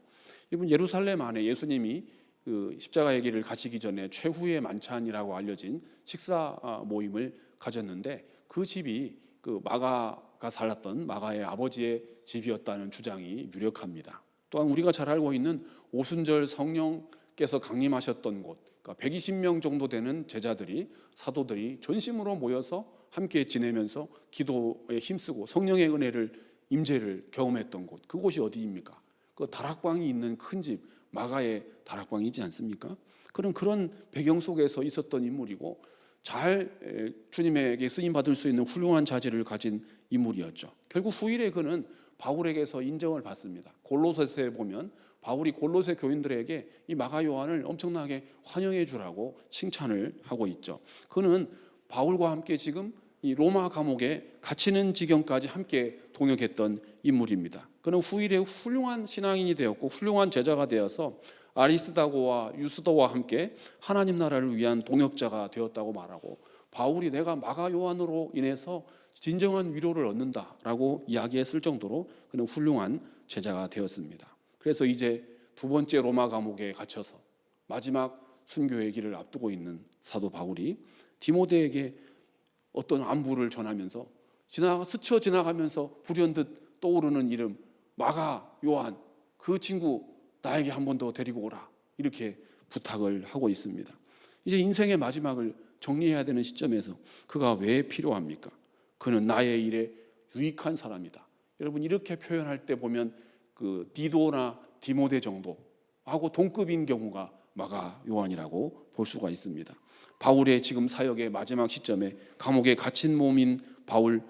이분 예루살렘 안에 예수님이 그 십자가의 길을 가시기 전에 최후의 만찬이라고 알려진 식사 모임을 가졌는데 그 집이 그 마가가 살았던 마가의 아버지의 집이었다는 주장이 유력합니다. 또한 우리가 잘 알고 있는 오순절 성령께서 강림하셨던 곳, 그러니까 120명 정도 되는 제자들이, 사도들이 전심으로 모여서 함께 지내면서 기도에 힘쓰고 성령의 은혜를, 임재를 경험했던 곳, 그곳이 어디입니까? 그 다락방이 있는 큰 집, 마가의 다락방이지 않습니까? 그런 배경 속에서 있었던 인물이고 잘 주님에게 쓰임받을 수 있는 훌륭한 자질을 가진 인물이었죠. 결국 후일에 그는 바울에게서 인정을 받습니다. 골로새서에 보면 바울이 골로새 교인들에게 이 마가 요한을 엄청나게 환영해 주라고 칭찬을 하고 있죠. 그는 바울과 함께 지금 이 로마 감옥에 갇히는 지경까지 함께 동역했던 인물입니다. 그는 후일에 훌륭한 신앙인이 되었고 훌륭한 제자가 되어서 아리스다고와 유스도와 함께 하나님 나라를 위한 동역자가 되었다고 말하고, 바울이 내가 마가 요한으로 인해서 진정한 위로를 얻는다라고 이야기했을 정도로 그는 훌륭한 제자가 되었습니다. 그래서 이제 두 번째 로마 감옥에 갇혀서 마지막 순교의 길을 앞두고 있는 사도 바울이 디모데에게 어떤 안부를 전하면서 스쳐 지나가면서 불현듯 떠오르는 이름 마가 요한, 그 친구 나에게 한 번 더 데리고 오라, 이렇게 부탁을 하고 있습니다. 이제 인생의 마지막을 정리해야 되는 시점에서 그가 왜 필요합니까? 그는 나의 일에 유익한 사람이다. 여러분, 이렇게 표현할 때 보면 그 디도나 디모데 정도하고 동급인 경우가 마가 요한이라고 볼 수가 있습니다. 바울의 지금 사역의 마지막 시점에 감옥에 갇힌 몸인 바울,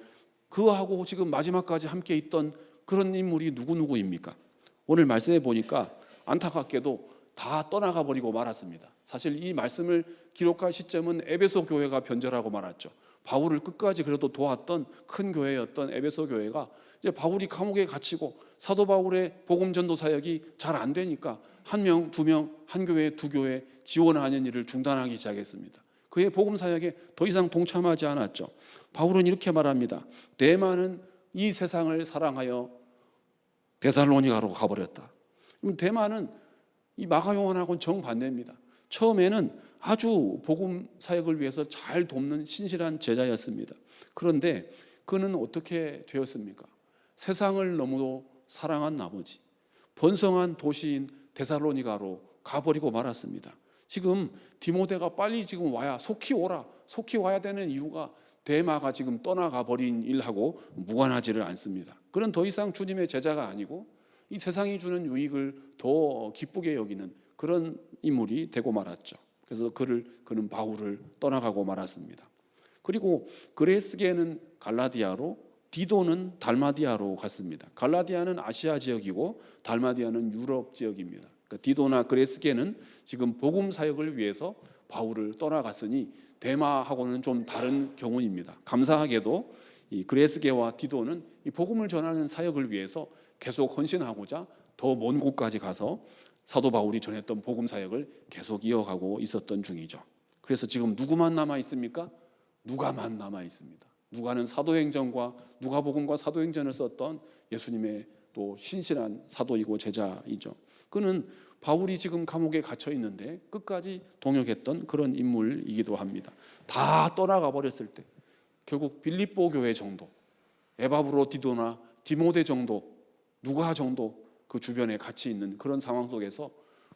그하고 지금 마지막까지 함께 있던 그런 인물이 누구입니까? 오늘 말씀해 보니까 안타깝게도 다 떠나가 버리고 말았습니다. 사실 이 말씀을 기록할 시점은 에베소 교회가 변절하고 말았죠. 바울을 끝까지 그래도 도왔던 큰 교회였던 에베소 교회가 이제 바울이 감옥에 갇히고 사도 바울의 복음 전도 사역이 잘 안 되니까 한 명, 두 명, 한 교회, 두 교회 지원하는 일을 중단하기 시작했습니다. 그의 복음 사역에 더 이상 동참하지 않았죠. 바울은 이렇게 말합니다. 데마는 이 세상을 사랑하여 데살로니가로 가버렸다. 그럼 데마는 이 마가 요한하고는 정반대입니다. 처음에는 아주 복음 사역을 위해서 잘 돕는 신실한 제자였습니다. 그런데 그는 어떻게 되었습니까? 세상을 너무도 사랑한 나머지 번성한 도시인 데살로니가로 가버리고 말았습니다. 지금 디모데가 빨리 지금 와야, 속히 오라, 속히 와야 되는 이유가 데마가 지금 떠나가 버린 일하고 무관하지를 않습니다. 그는 더 이상 주님의 제자가 아니고 이 세상이 주는 유익을 더 기쁘게 여기는 그런 인물이 되고 말았죠. 그래서 그는 바울을 떠나가고 말았습니다. 그리고 그레스게는 갈라디아로, 디도는 달마디아로 갔습니다. 갈라디아는 아시아 지역이고 달마디아는 유럽 지역입니다. 그러니까 디도나 그레스게는 지금 복음 사역을 위해서 바울을 떠나갔으니 데마하고는 좀 다른 경우입니다. 감사하게도 이 그레스게와 디도는 이 복음을 전하는 사역을 위해서 계속 헌신하고자 더 먼 곳까지 가서 사도 바울이 전했던 복음 사역을 계속 이어가고 있었던 중이죠. 그래서 지금 누구만 남아 있습니까? 누가만 남아 있습니다. 누가는 사도행전과 누가복음과 사도행전을 썼던 예수님의 또 신실한 사도이고 제자이죠. 그는 바울이 지금 감옥에 갇혀 있는데 끝까지 동역했던 그런 인물이기도 합니다. 다 떠나가 버렸을 때 결국 빌립보 교회 정도, 에바브로 디도나 디모데 정도, 누가 정도 그 주변에 같이 있는 그런 상황 속에서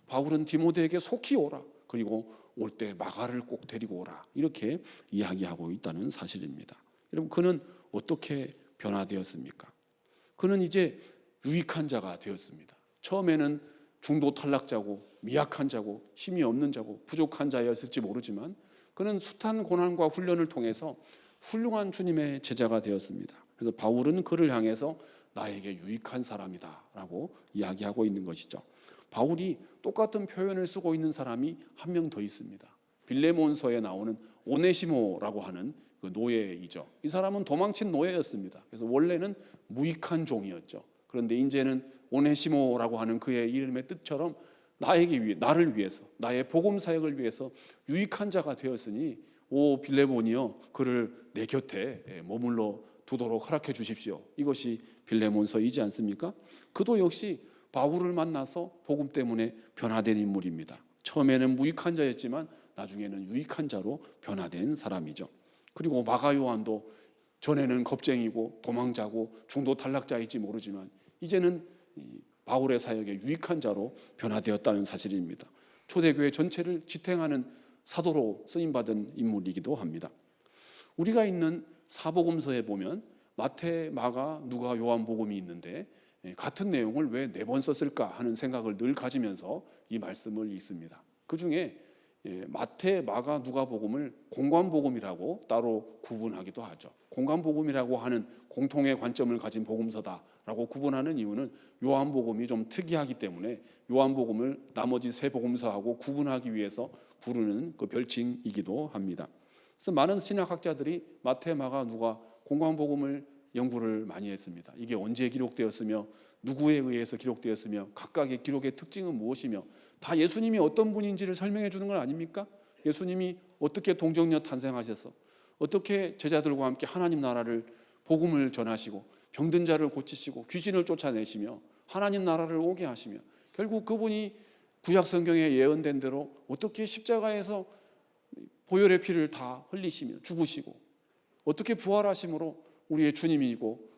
바울은 디모데에게 속히 오라, 그리고 올 때 마가를 꼭 데리고 오라, 이렇게 이야기하고 있다는 사실입니다. 여러분, 그는 어떻게 변화되었습니까? 그는 이제 유익한 자가 되었습니다. 처음에는 중도 탈락자고 미약한 자고 힘이 없는 자고 부족한 자였을지 모르지만 그는 숱한 고난과 훈련을 통해서 훌륭한 주님의 제자가 되었습니다. 그래서 바울은 그를 향해서 나에게 유익한 사람이다 라고 이야기하고 있는 것이죠. 바울이 똑같은 표현을 쓰고 있는 사람이 한 명 더 있습니다. 빌레몬서에 나오는 오네시모라고 하는 그 노예이죠. 이 사람은 도망친 노예였습니다. 그래서 원래는 무익한 종이었죠. 그런데 이제는 오네시모라고 하는 그의 이름의 뜻처럼 나를 위해서, 나의 복음 사역을 위해서 유익한 자가 되었으니 오 빌레몬이여, 그를 내 곁에 머물러 두도록 허락해 주십시오. 이것이 빌레몬서이지 않습니까? 그도 역시 바울을 만나서 복음 때문에 변화된 인물입니다. 처음에는 무익한 자였지만 나중에는 유익한 자로 변화된 사람이죠. 그리고 마가 요한도 전에는 겁쟁이고 도망자고 중도 탈락자일지 모르지만 이제는 바울의 사역에 유익한 자로 변화되었다는 사실입니다. 초대교회 전체를 지탱하는 사도로 쓰임받은 인물이기도 합니다. 우리가 있는 사복음서에 보면 마태, 마가, 누가, 요한복음이 있는데 같은 내용을 왜 4번 썼을까 하는 생각을 늘 가지면서 이 말씀을 읽습니다. 그 중에 마태, 마가, 누가복음을 공관복음이라고 따로 구분하기도 하죠. 공관복음이라고 하는 공통의 관점을 가진 복음서다라고 구분하는 이유는 요한복음이 좀 특이하기 때문에 요한복음을 나머지 3복음서하고 구분하기 위해서 부르는 그 별칭이기도 합니다. 그래서 많은 신학학자들이 마태, 마가, 누가 공관복음을 연구를 많이 했습니다. 이게 언제 기록되었으며 누구에 의해서 기록되었으며 각각의 기록의 특징은 무엇이며 다 예수님이 어떤 분인지를 설명해 주는 건 아닙니까? 예수님이 어떻게 동정녀 탄생하셔서 어떻게 제자들과 함께 하나님 나라를 복음을 전하시고 병든 자를 고치시고 귀신을 쫓아내시며 하나님 나라를 오게 하시며 결국 그분이 구약 성경에 예언된 대로 어떻게 십자가에서 보혈의 피를 다 흘리시며 죽으시고 어떻게 부활하심으로 우리의 주님이고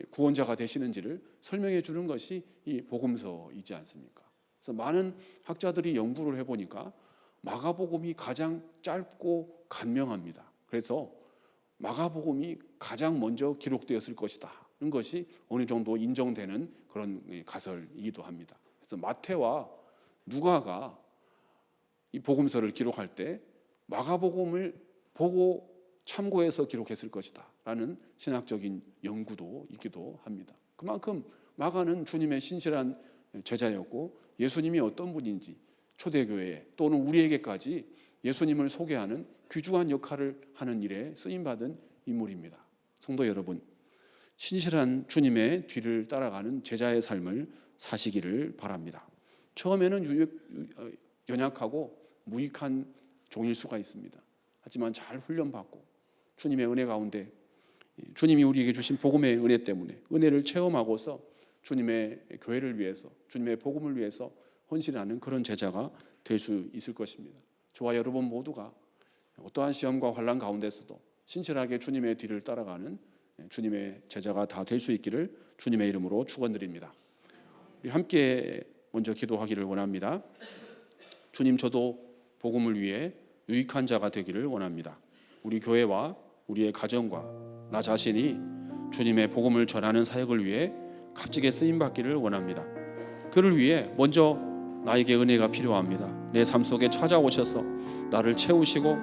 구원자가 되시는지를 설명해 주는 것이 이 복음서이지 않습니까? 그래서 많은 학자들이 연구를 해보니까 마가복음이 가장 짧고 간명합니다. 그래서 마가복음이 가장 먼저 기록되었을 것이다 는 것이 어느 정도 인정되는 그런 가설이기도 합니다. 그래서 마태와 누가가 이 복음서를 기록할 때 마가복음을 보고 참고해서 기록했을 것이다 라는 신학적인 연구도 있기도 합니다. 그만큼 마가는 주님의 신실한 제자였고 예수님이 어떤 분인지 초대교회 또는 우리에게까지 예수님을 소개하는 귀중한 역할을 하는 일에 쓰임받은 인물입니다. 성도 여러분, 신실한 주님의 뒤를 따라가는 제자의 삶을 사시기를 바랍니다. 처음에는 연약하고 무익한 종일 수가 있습니다. 하지만 잘 훈련받고 주님의 은혜 가운데 주님이 우리에게 주신 복음의 은혜 때문에 은혜를 체험하고서 주님의 교회를 위해서 주님의 복음을 위해서 헌신하는 그런 제자가 될 수 있을 것입니다. 저와 여러분 모두가 어떠한 시험과 환난 가운데서도 신실하게 주님의 뒤를 따라가는 주님의 제자가 다 될 수 있기를 주님의 이름으로 축원드립니다. 우리 함께 먼저 기도하기를 원합니다. 주님, 저도 복음을 위해 유익한 자가 되기를 원합니다. 우리 교회와 우리의 가정과 나 자신이 주님의 복음을 전하는 사역을 위해 값지게 쓰임받기를 원합니다. 그를 위해 먼저 나에게 은혜가 필요합니다. 내 삶 속에 찾아오셔서 나를 채우시고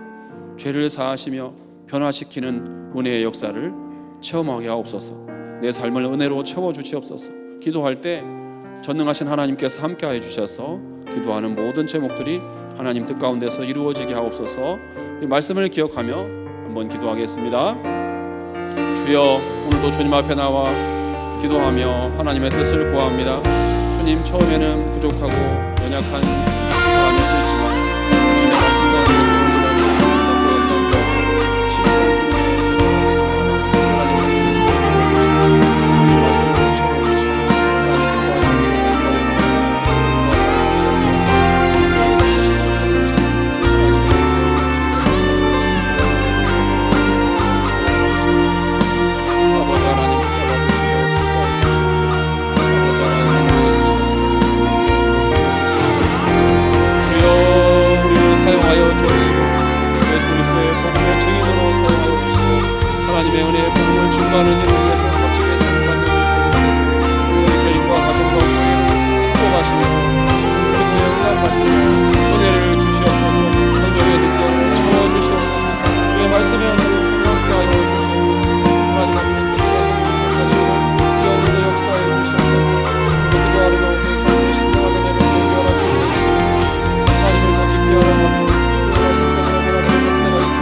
죄를 사하시며 변화시키는 은혜의 역사를 체험하게 하옵소서. 내 삶을 은혜로 채워주시옵소서. 기도할 때 전능하신 하나님께서 함께해 주셔서 기도하는 모든 제목들이 하나님 뜻 가운데서 이루어지게 하옵소서. 이 말씀을 기억하며 한번 기도하겠습니다. 주여, 오늘도 주님 앞에 나와 기도하며 하나님의 뜻을 구합니다. 주님, 처음에는 부족하고 연약한 사람일 수 있지만 주님의 말씀 가운데서 하나님의 은혜의 복음을 증거하는 일을 위해서 값지게 쓰임받는 우리 개인과 가정과 교회를 축복하시며 기도에 응답하시며 은혜를 주시옵소서. 성령의 능력을 채워주시옵소서. 주의 말씀의 은혜를 충만케 하여 주시옵소서. 하나님 앞에서 기도하는 주여 은혜 역사해 주시옵소서. 기도하는 가운데 주님의 신령한 은혜를 공개하라고 주옵시고 하나님을 더 깊이 알아가며 주의 말씀 때문에 하나님의 역사가 있고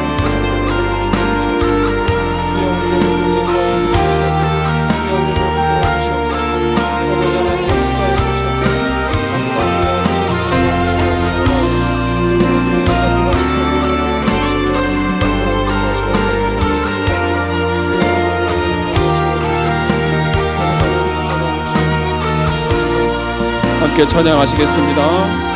함께 찬양하시겠습니다.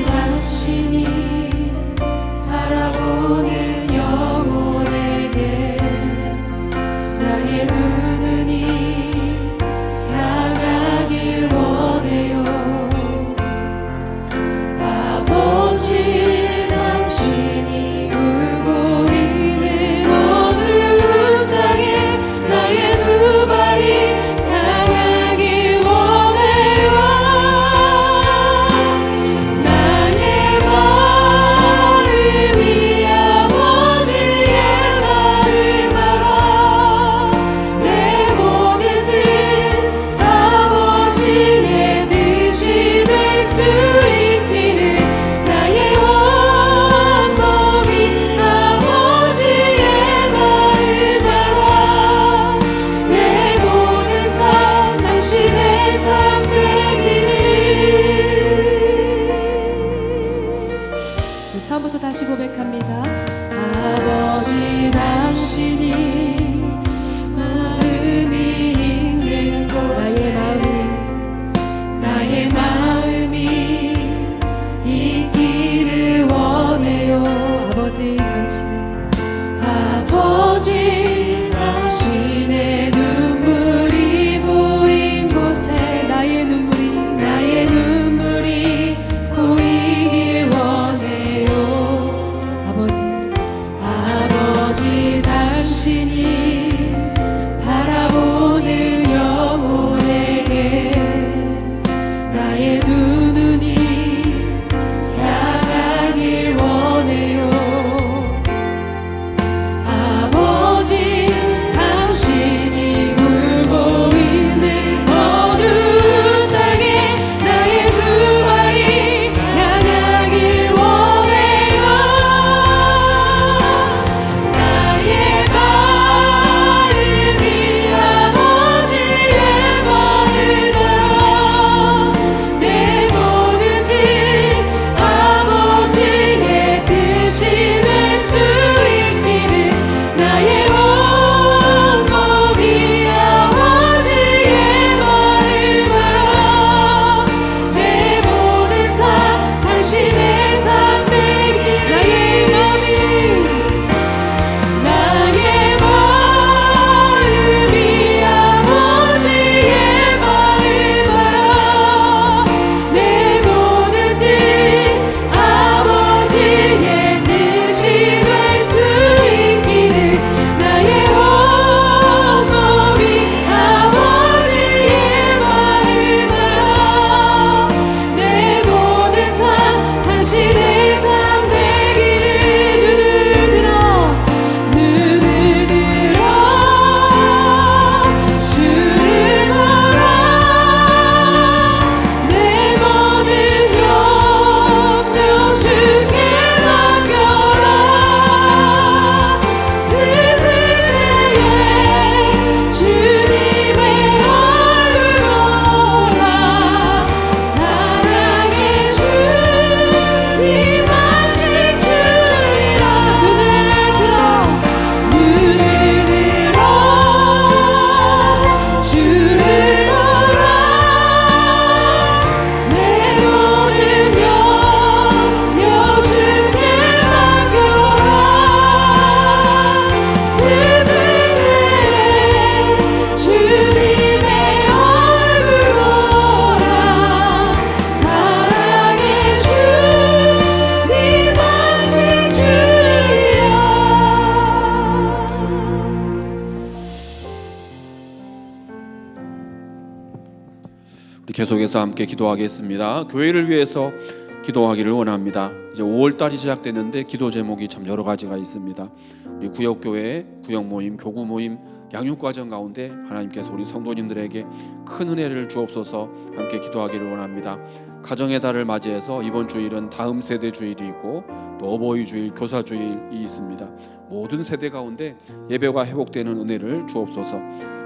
당신이 바라보는 고백합니다. 아버지 당신이 마음이 있는 곳 나의 마음이 있기를 원해요. 아버지 당신의 눈물이 고인 곳에 나의 눈물이 고이길 원해요. 아버지 당신이 바라보는 영혼에게 나의 두 눈이 향하길 원해요. 아버지 당신이 울고 있는 어두운 땅에 나의 두 발이 향하길 원해요. 나의 마음이 아버지의 마음을 알아. 내 모든 뜻 아버지의 뜻이 될 수 있기를 나의 온 몸이 아버지의 마음을 알아. 내 모든 삶 당신의 삶 되기 나의 마음이 아버지의 마음을 알아. 내 모든 뜻 아버지의 뜻이 될 수 있기를 나의 온 몸이 아버지의 마음을 알아. 내 모든 삶 당신의 삶 되기를 눈을 들어 주를 보라. 내 모든 염려 주께 맡겨라. 슬플 때에 주님의 얼굴 보라. 사랑의 주님 아직 주리라. 눈을 들어 주를 보라. 내 모든 염려 주께 맡겨라. 슬플 때에 주님의 얼굴 보라. 사랑의 주님 아직 주리라. 우리 계속해서 함께 기도하겠습니다. 교회를 위해서 기도하기를 원합니다. 이제 5월달이 시작됐는데 기도 제목이 참 여러 가지가 있습니다. 우리 구역교회, 구역모임, 교구모임, 양육과정 가운데 하나님께서 우리 성도님들에게 큰 은혜를 주옵소서. 함께 기도하기를 원합니다. 가정의 달을 맞이해서 이번 주일은 다음 세대 주일이 있고 또 어버이 주일, 교사 주일이 있습니다. 모든 세대 가운데 예배가 회복되는 은혜를 주옵소서.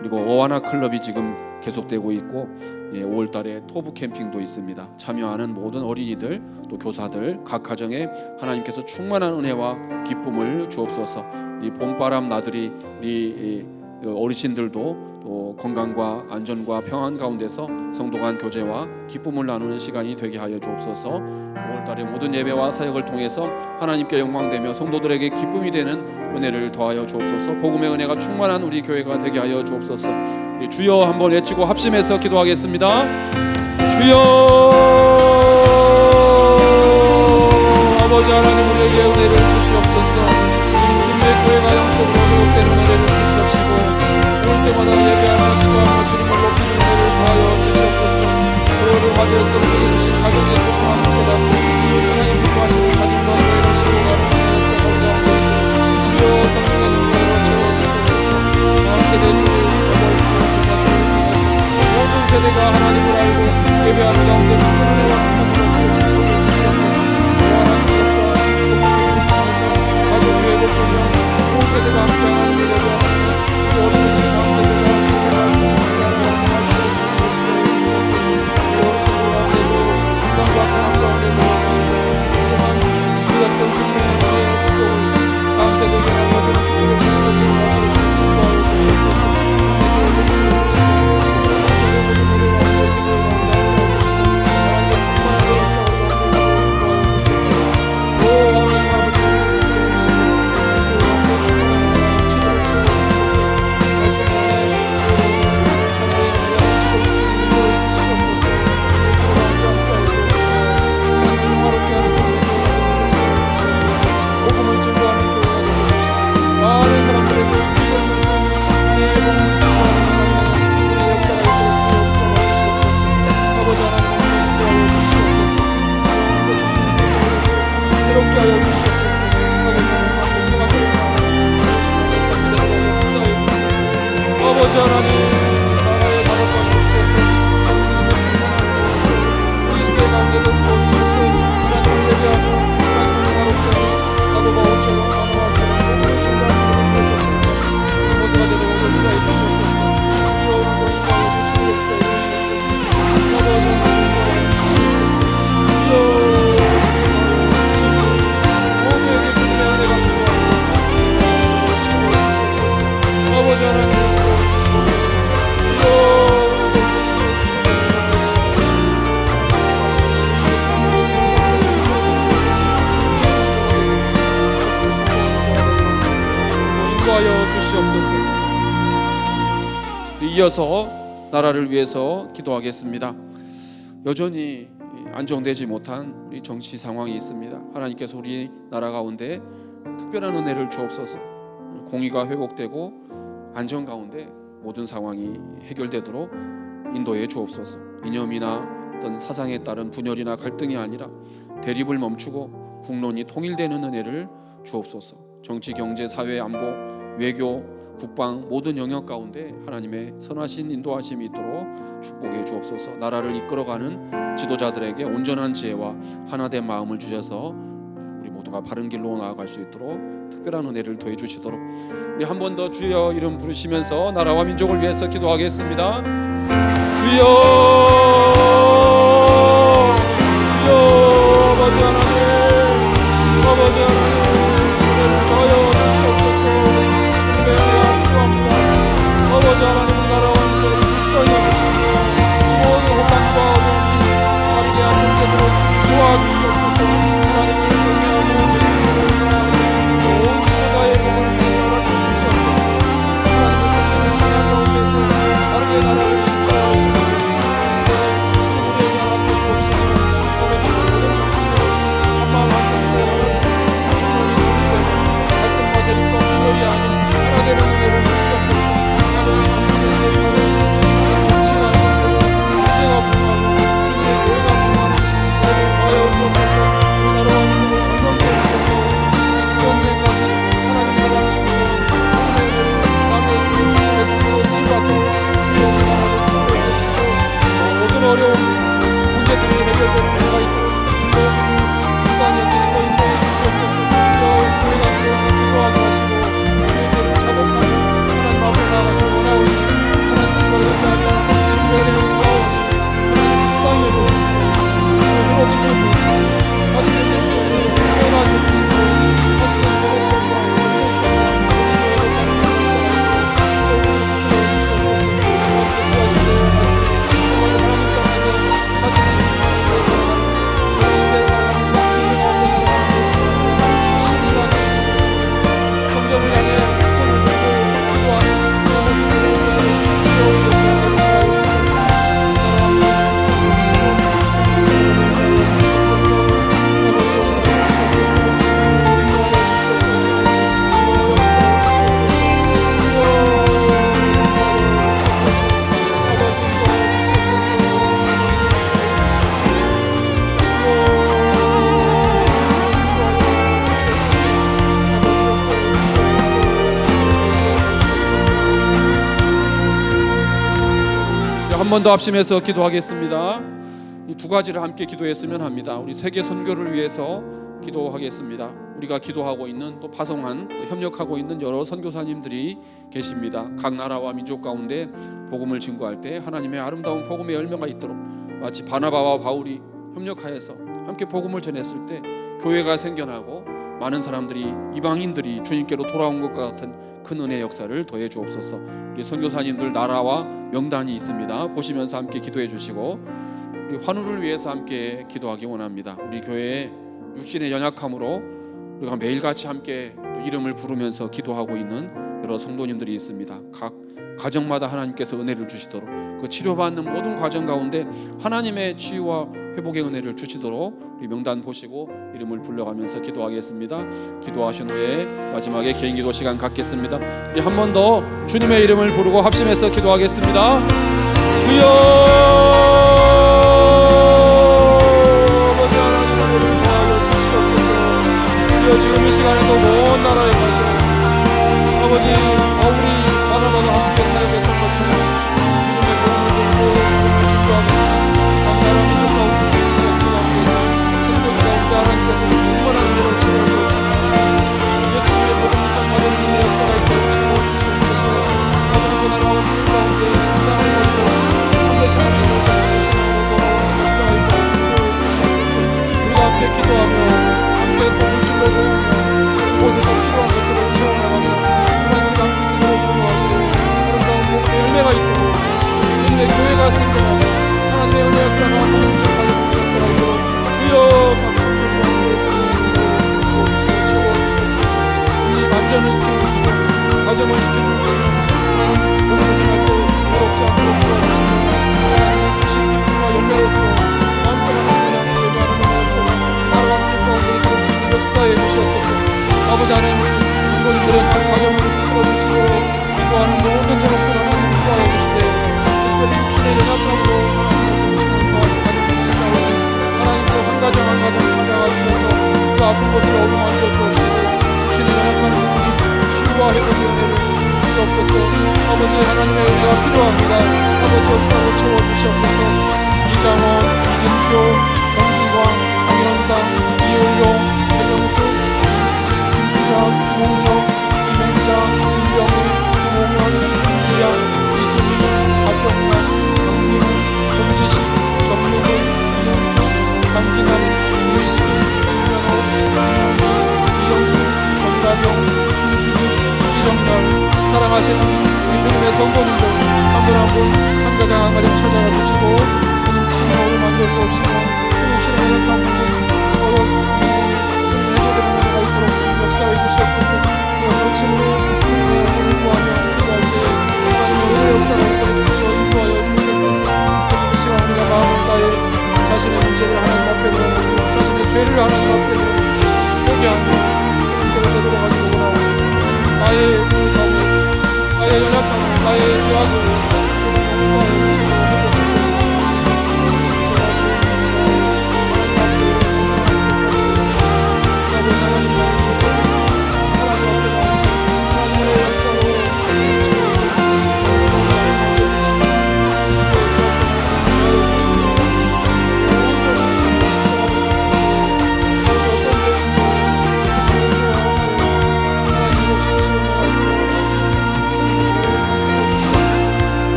그리고 어와나 클럽이 지금 계속되고 있고 5월달에 토부 캠핑도 있습니다. 참여하는 모든 어린이들 또 교사들 각 가정에 하나님께서 충만한 은혜와 기쁨을 주옵소서. 이 봄바람 나들이 이 어르신들도 또 건강과 안전과 평안 가운데서 성도 간 교제와 기쁨을 나누는 시간이 되게 하여 주옵소서. 5월달에 모든 예배와 사역을 통해서 하나님께 영광되며 성도들에게 기쁨이 되는 은혜를 더하여 주옵소서. 복음의 은혜가 충만한 우리 교회가 되게 하여 주옵소서. 주여 한번 외치고 합심해서 기도하겠습니다. 주여, 아버지 하나님 우리에게 은혜를 주시옵소서. 주님의 교회가 영적으로 회복되는 은혜를 주시옵시고 올 때마다 예배하며 기도하며 주님을 높이는 은혜를 더하여 주시옵소서. 교회를 맞이해서 우리 주신 가정의 소중함을 깨닫고 하나님 기뻐하시는 가정과 교회를 이루어가는 역사 가운데 주여 성령의 능력으로 채워주시옵소서. 세대 주일, 여덟 주일, 교사 주일을 통해서 모든 세대가 하나님을 알고 예배하는 가운데 이어서 나라를 위해서 기도하겠습니다. 여전히 안정되지 못한 우리 정치 상황이 있습니다. 하나님께서 우리 나라 가운데 특별한 은혜를 주옵소서. 공의가 회복되고 안정 가운데 모든 상황이 해결되도록 인도해 주옵소서. 이념이나 어떤 사상에 따른 분열이나 갈등이 아니라 대립을 멈추고 국론이 통일되는 은혜를 주옵소서. 정치, 경제, 사회, 안보, 외교, 국방 모든 영역 가운데 하나님의 선하신 인도하심이 있도록 축복해 주옵소서. 나라를 이끌어가는 지도자들에게 온전한 지혜와 하나된 마음을 주셔서 우리 모두가 바른 길로 나아갈 수 있도록 특별한 은혜를 더해 주시도록 우리 한 번 더 주여 이름 부르시면서 나라와 민족을 위해서 기도하겠습니다. 주여, 주여, 아버지 하나님, 아버지 하나님, 은혜를 더하여 주시옵소서. 주님의 은혜가 필요합니다. 아버지 하나님, 나라와 민족을 불쌍히 여기시고 이 모든 혼란과 어려움이 빠르게 안정되도록 도와주시옵소서. 하나님을 경외하고 좋은 지도자의 복을 허락해 주시옵소서. 하나님의 성령의 신앙 가운데서 빠르게 나라를 이끌어가시고 우리에게 허락해 주옵시고 아버지 모든 정치세력 한마음 한뜻으로 갈등과 대립과 분열이 아닌 하나 되는 은혜를 주시옵소서. 하나님의 정치경제 사회 정치가 안정되고 경제가 풍요하고 주님의 교회가 풍요하는 나를 더하여 주옵소서. 나라와 민족을 건강케 해주셔서 주변국까지 하나님 사랑하셔서 하나님의 은혜를 나누어주는 주님의 통로로 쓰임받도록 주여 나라를 통로해주시고 모든 어려운 문제들이 해결되는 은혜가 있도록 주여 불쌍히 여기시고 인도해 주시옵소서. 주여 교회가 되어서 기도하게 하시고 우리의 죄를 자복하는 하나님 앞에 나아가기 원하오니 하나님과 연대하며 교회를 원하오니 하나님 불쌍히 여겨주시고 회복 지켜주시고 다시는 영적으로 깨어나게 해주시고 다시는 도덕성과 도덕성과 우리 교회를 가는 한 번 더 합심해서 기도하겠습니다. 이 두 가지를 함께 기도했으면 합니다. 우리 세계 선교를 위해서 기도하겠습니다. 우리가 기도하고 있는 또 파송한 또 협력하고 있는 여러 선교사님들이 계십니다. 각 나라와 민족 가운데 복음을 증거할 때 하나님의 아름다운 복음의 열매가 있도록 마치 바나바와 바울이 협력하여서 함께 복음을 전했을 때 교회가 생겨나고 많은 사람들이 이방인들이 주님께로 돌아온 것과 같은 큰 은혜 역사를 더해 주옵소서. 우리 선교사님들 나라와 명단이 있습니다. 보시면서 함께 기도해 주시고 우리 환우를 위해서 함께 기도하기 원합니다. 우리 교회의 육신의 연약함으로 우리가 매일같이 함께 또 이름을 부르면서 기도하고 있는 여러 성도님들이 있습니다. 각 가정마다 하나님께서 은혜를 주시도록 그 치료받는 모든 과정 가운데 하나님의 치유와 회복의 은혜를 주시도록 우리 명단 보시고 이름을 불러가면서 기도하겠습니다. 기도하신 후에 마지막에 개인 기도 시간 갖겠습니다. 우리 한 번 더 주님의 이름을 부르고 합심해서 기도하겠습니다. 주여, 아버지 하나님 은혜를 더하여 주시옵소서. 주여 지금 이 시간에도 먼 나라에 가서 아버지 바울이 바나바와 함께 사역했던 것처럼 주님의 복음을 들고 증거하고 각 나라 민족 가운데 지역지 가운데서 선교지 가운데 하나님께서 충만한 은혜를 채워주옵소서. 예수님의 복음을 전파되는 은혜 역사가 있도록 채워주시옵소서. 아버지 그 나라와 민족 가운데 이상을 버리고 참되신 하나님의 선하신 하나님으로 돌아오는 역사가 있도록 인도해 주시옵소서. 우리가 함께 기도하며 함께 복을 증거하며 아픈 것을 어루만져 주옵시고 신의 연약한 우리 치유와 회복의 은혜를 주시옵소서. 아버지 하나님의 은혜가 필요합니다. 아버지 역사로 채워주시옵소서. 이장원, 이진표, 홍기광, 강현상, 이을용, 최경수, 김수장, 김홍혁, 김행장, 임병우, 김홍현, 김주양, 이수민, 박경남, 강민우, 손기식, 정유근, 이용수, 강기남, 유인수, 김현호, 김용민, 이영수, 정다경, 김수진, 이정렬. 사랑하시는 우리 주님의 성도님들 한 분 한 분 한 가정 한 가정 찾아가 주시고 신의 어루 만들어 주옵시고 신의 연약한 부분 주님의 해소되는 은혜가 있도록 역사해 주시옵소서. 그리고 정침으로 주님의 어루를 구하며 기도할 때 하나님의 은혜 역사가 있도록 주여 인도하여 주시옵소서. 이 시간 우리가 마음을 다해 자신의 문제를 하나님 앞에 내어놓고 자신의 죄를 하나님 앞에 내어놓고 회개하며 주님께로 되돌아가기로 원하오니 나의 불가운 나의 연약함, 나의 죄악을 용서하여 주시옵소서.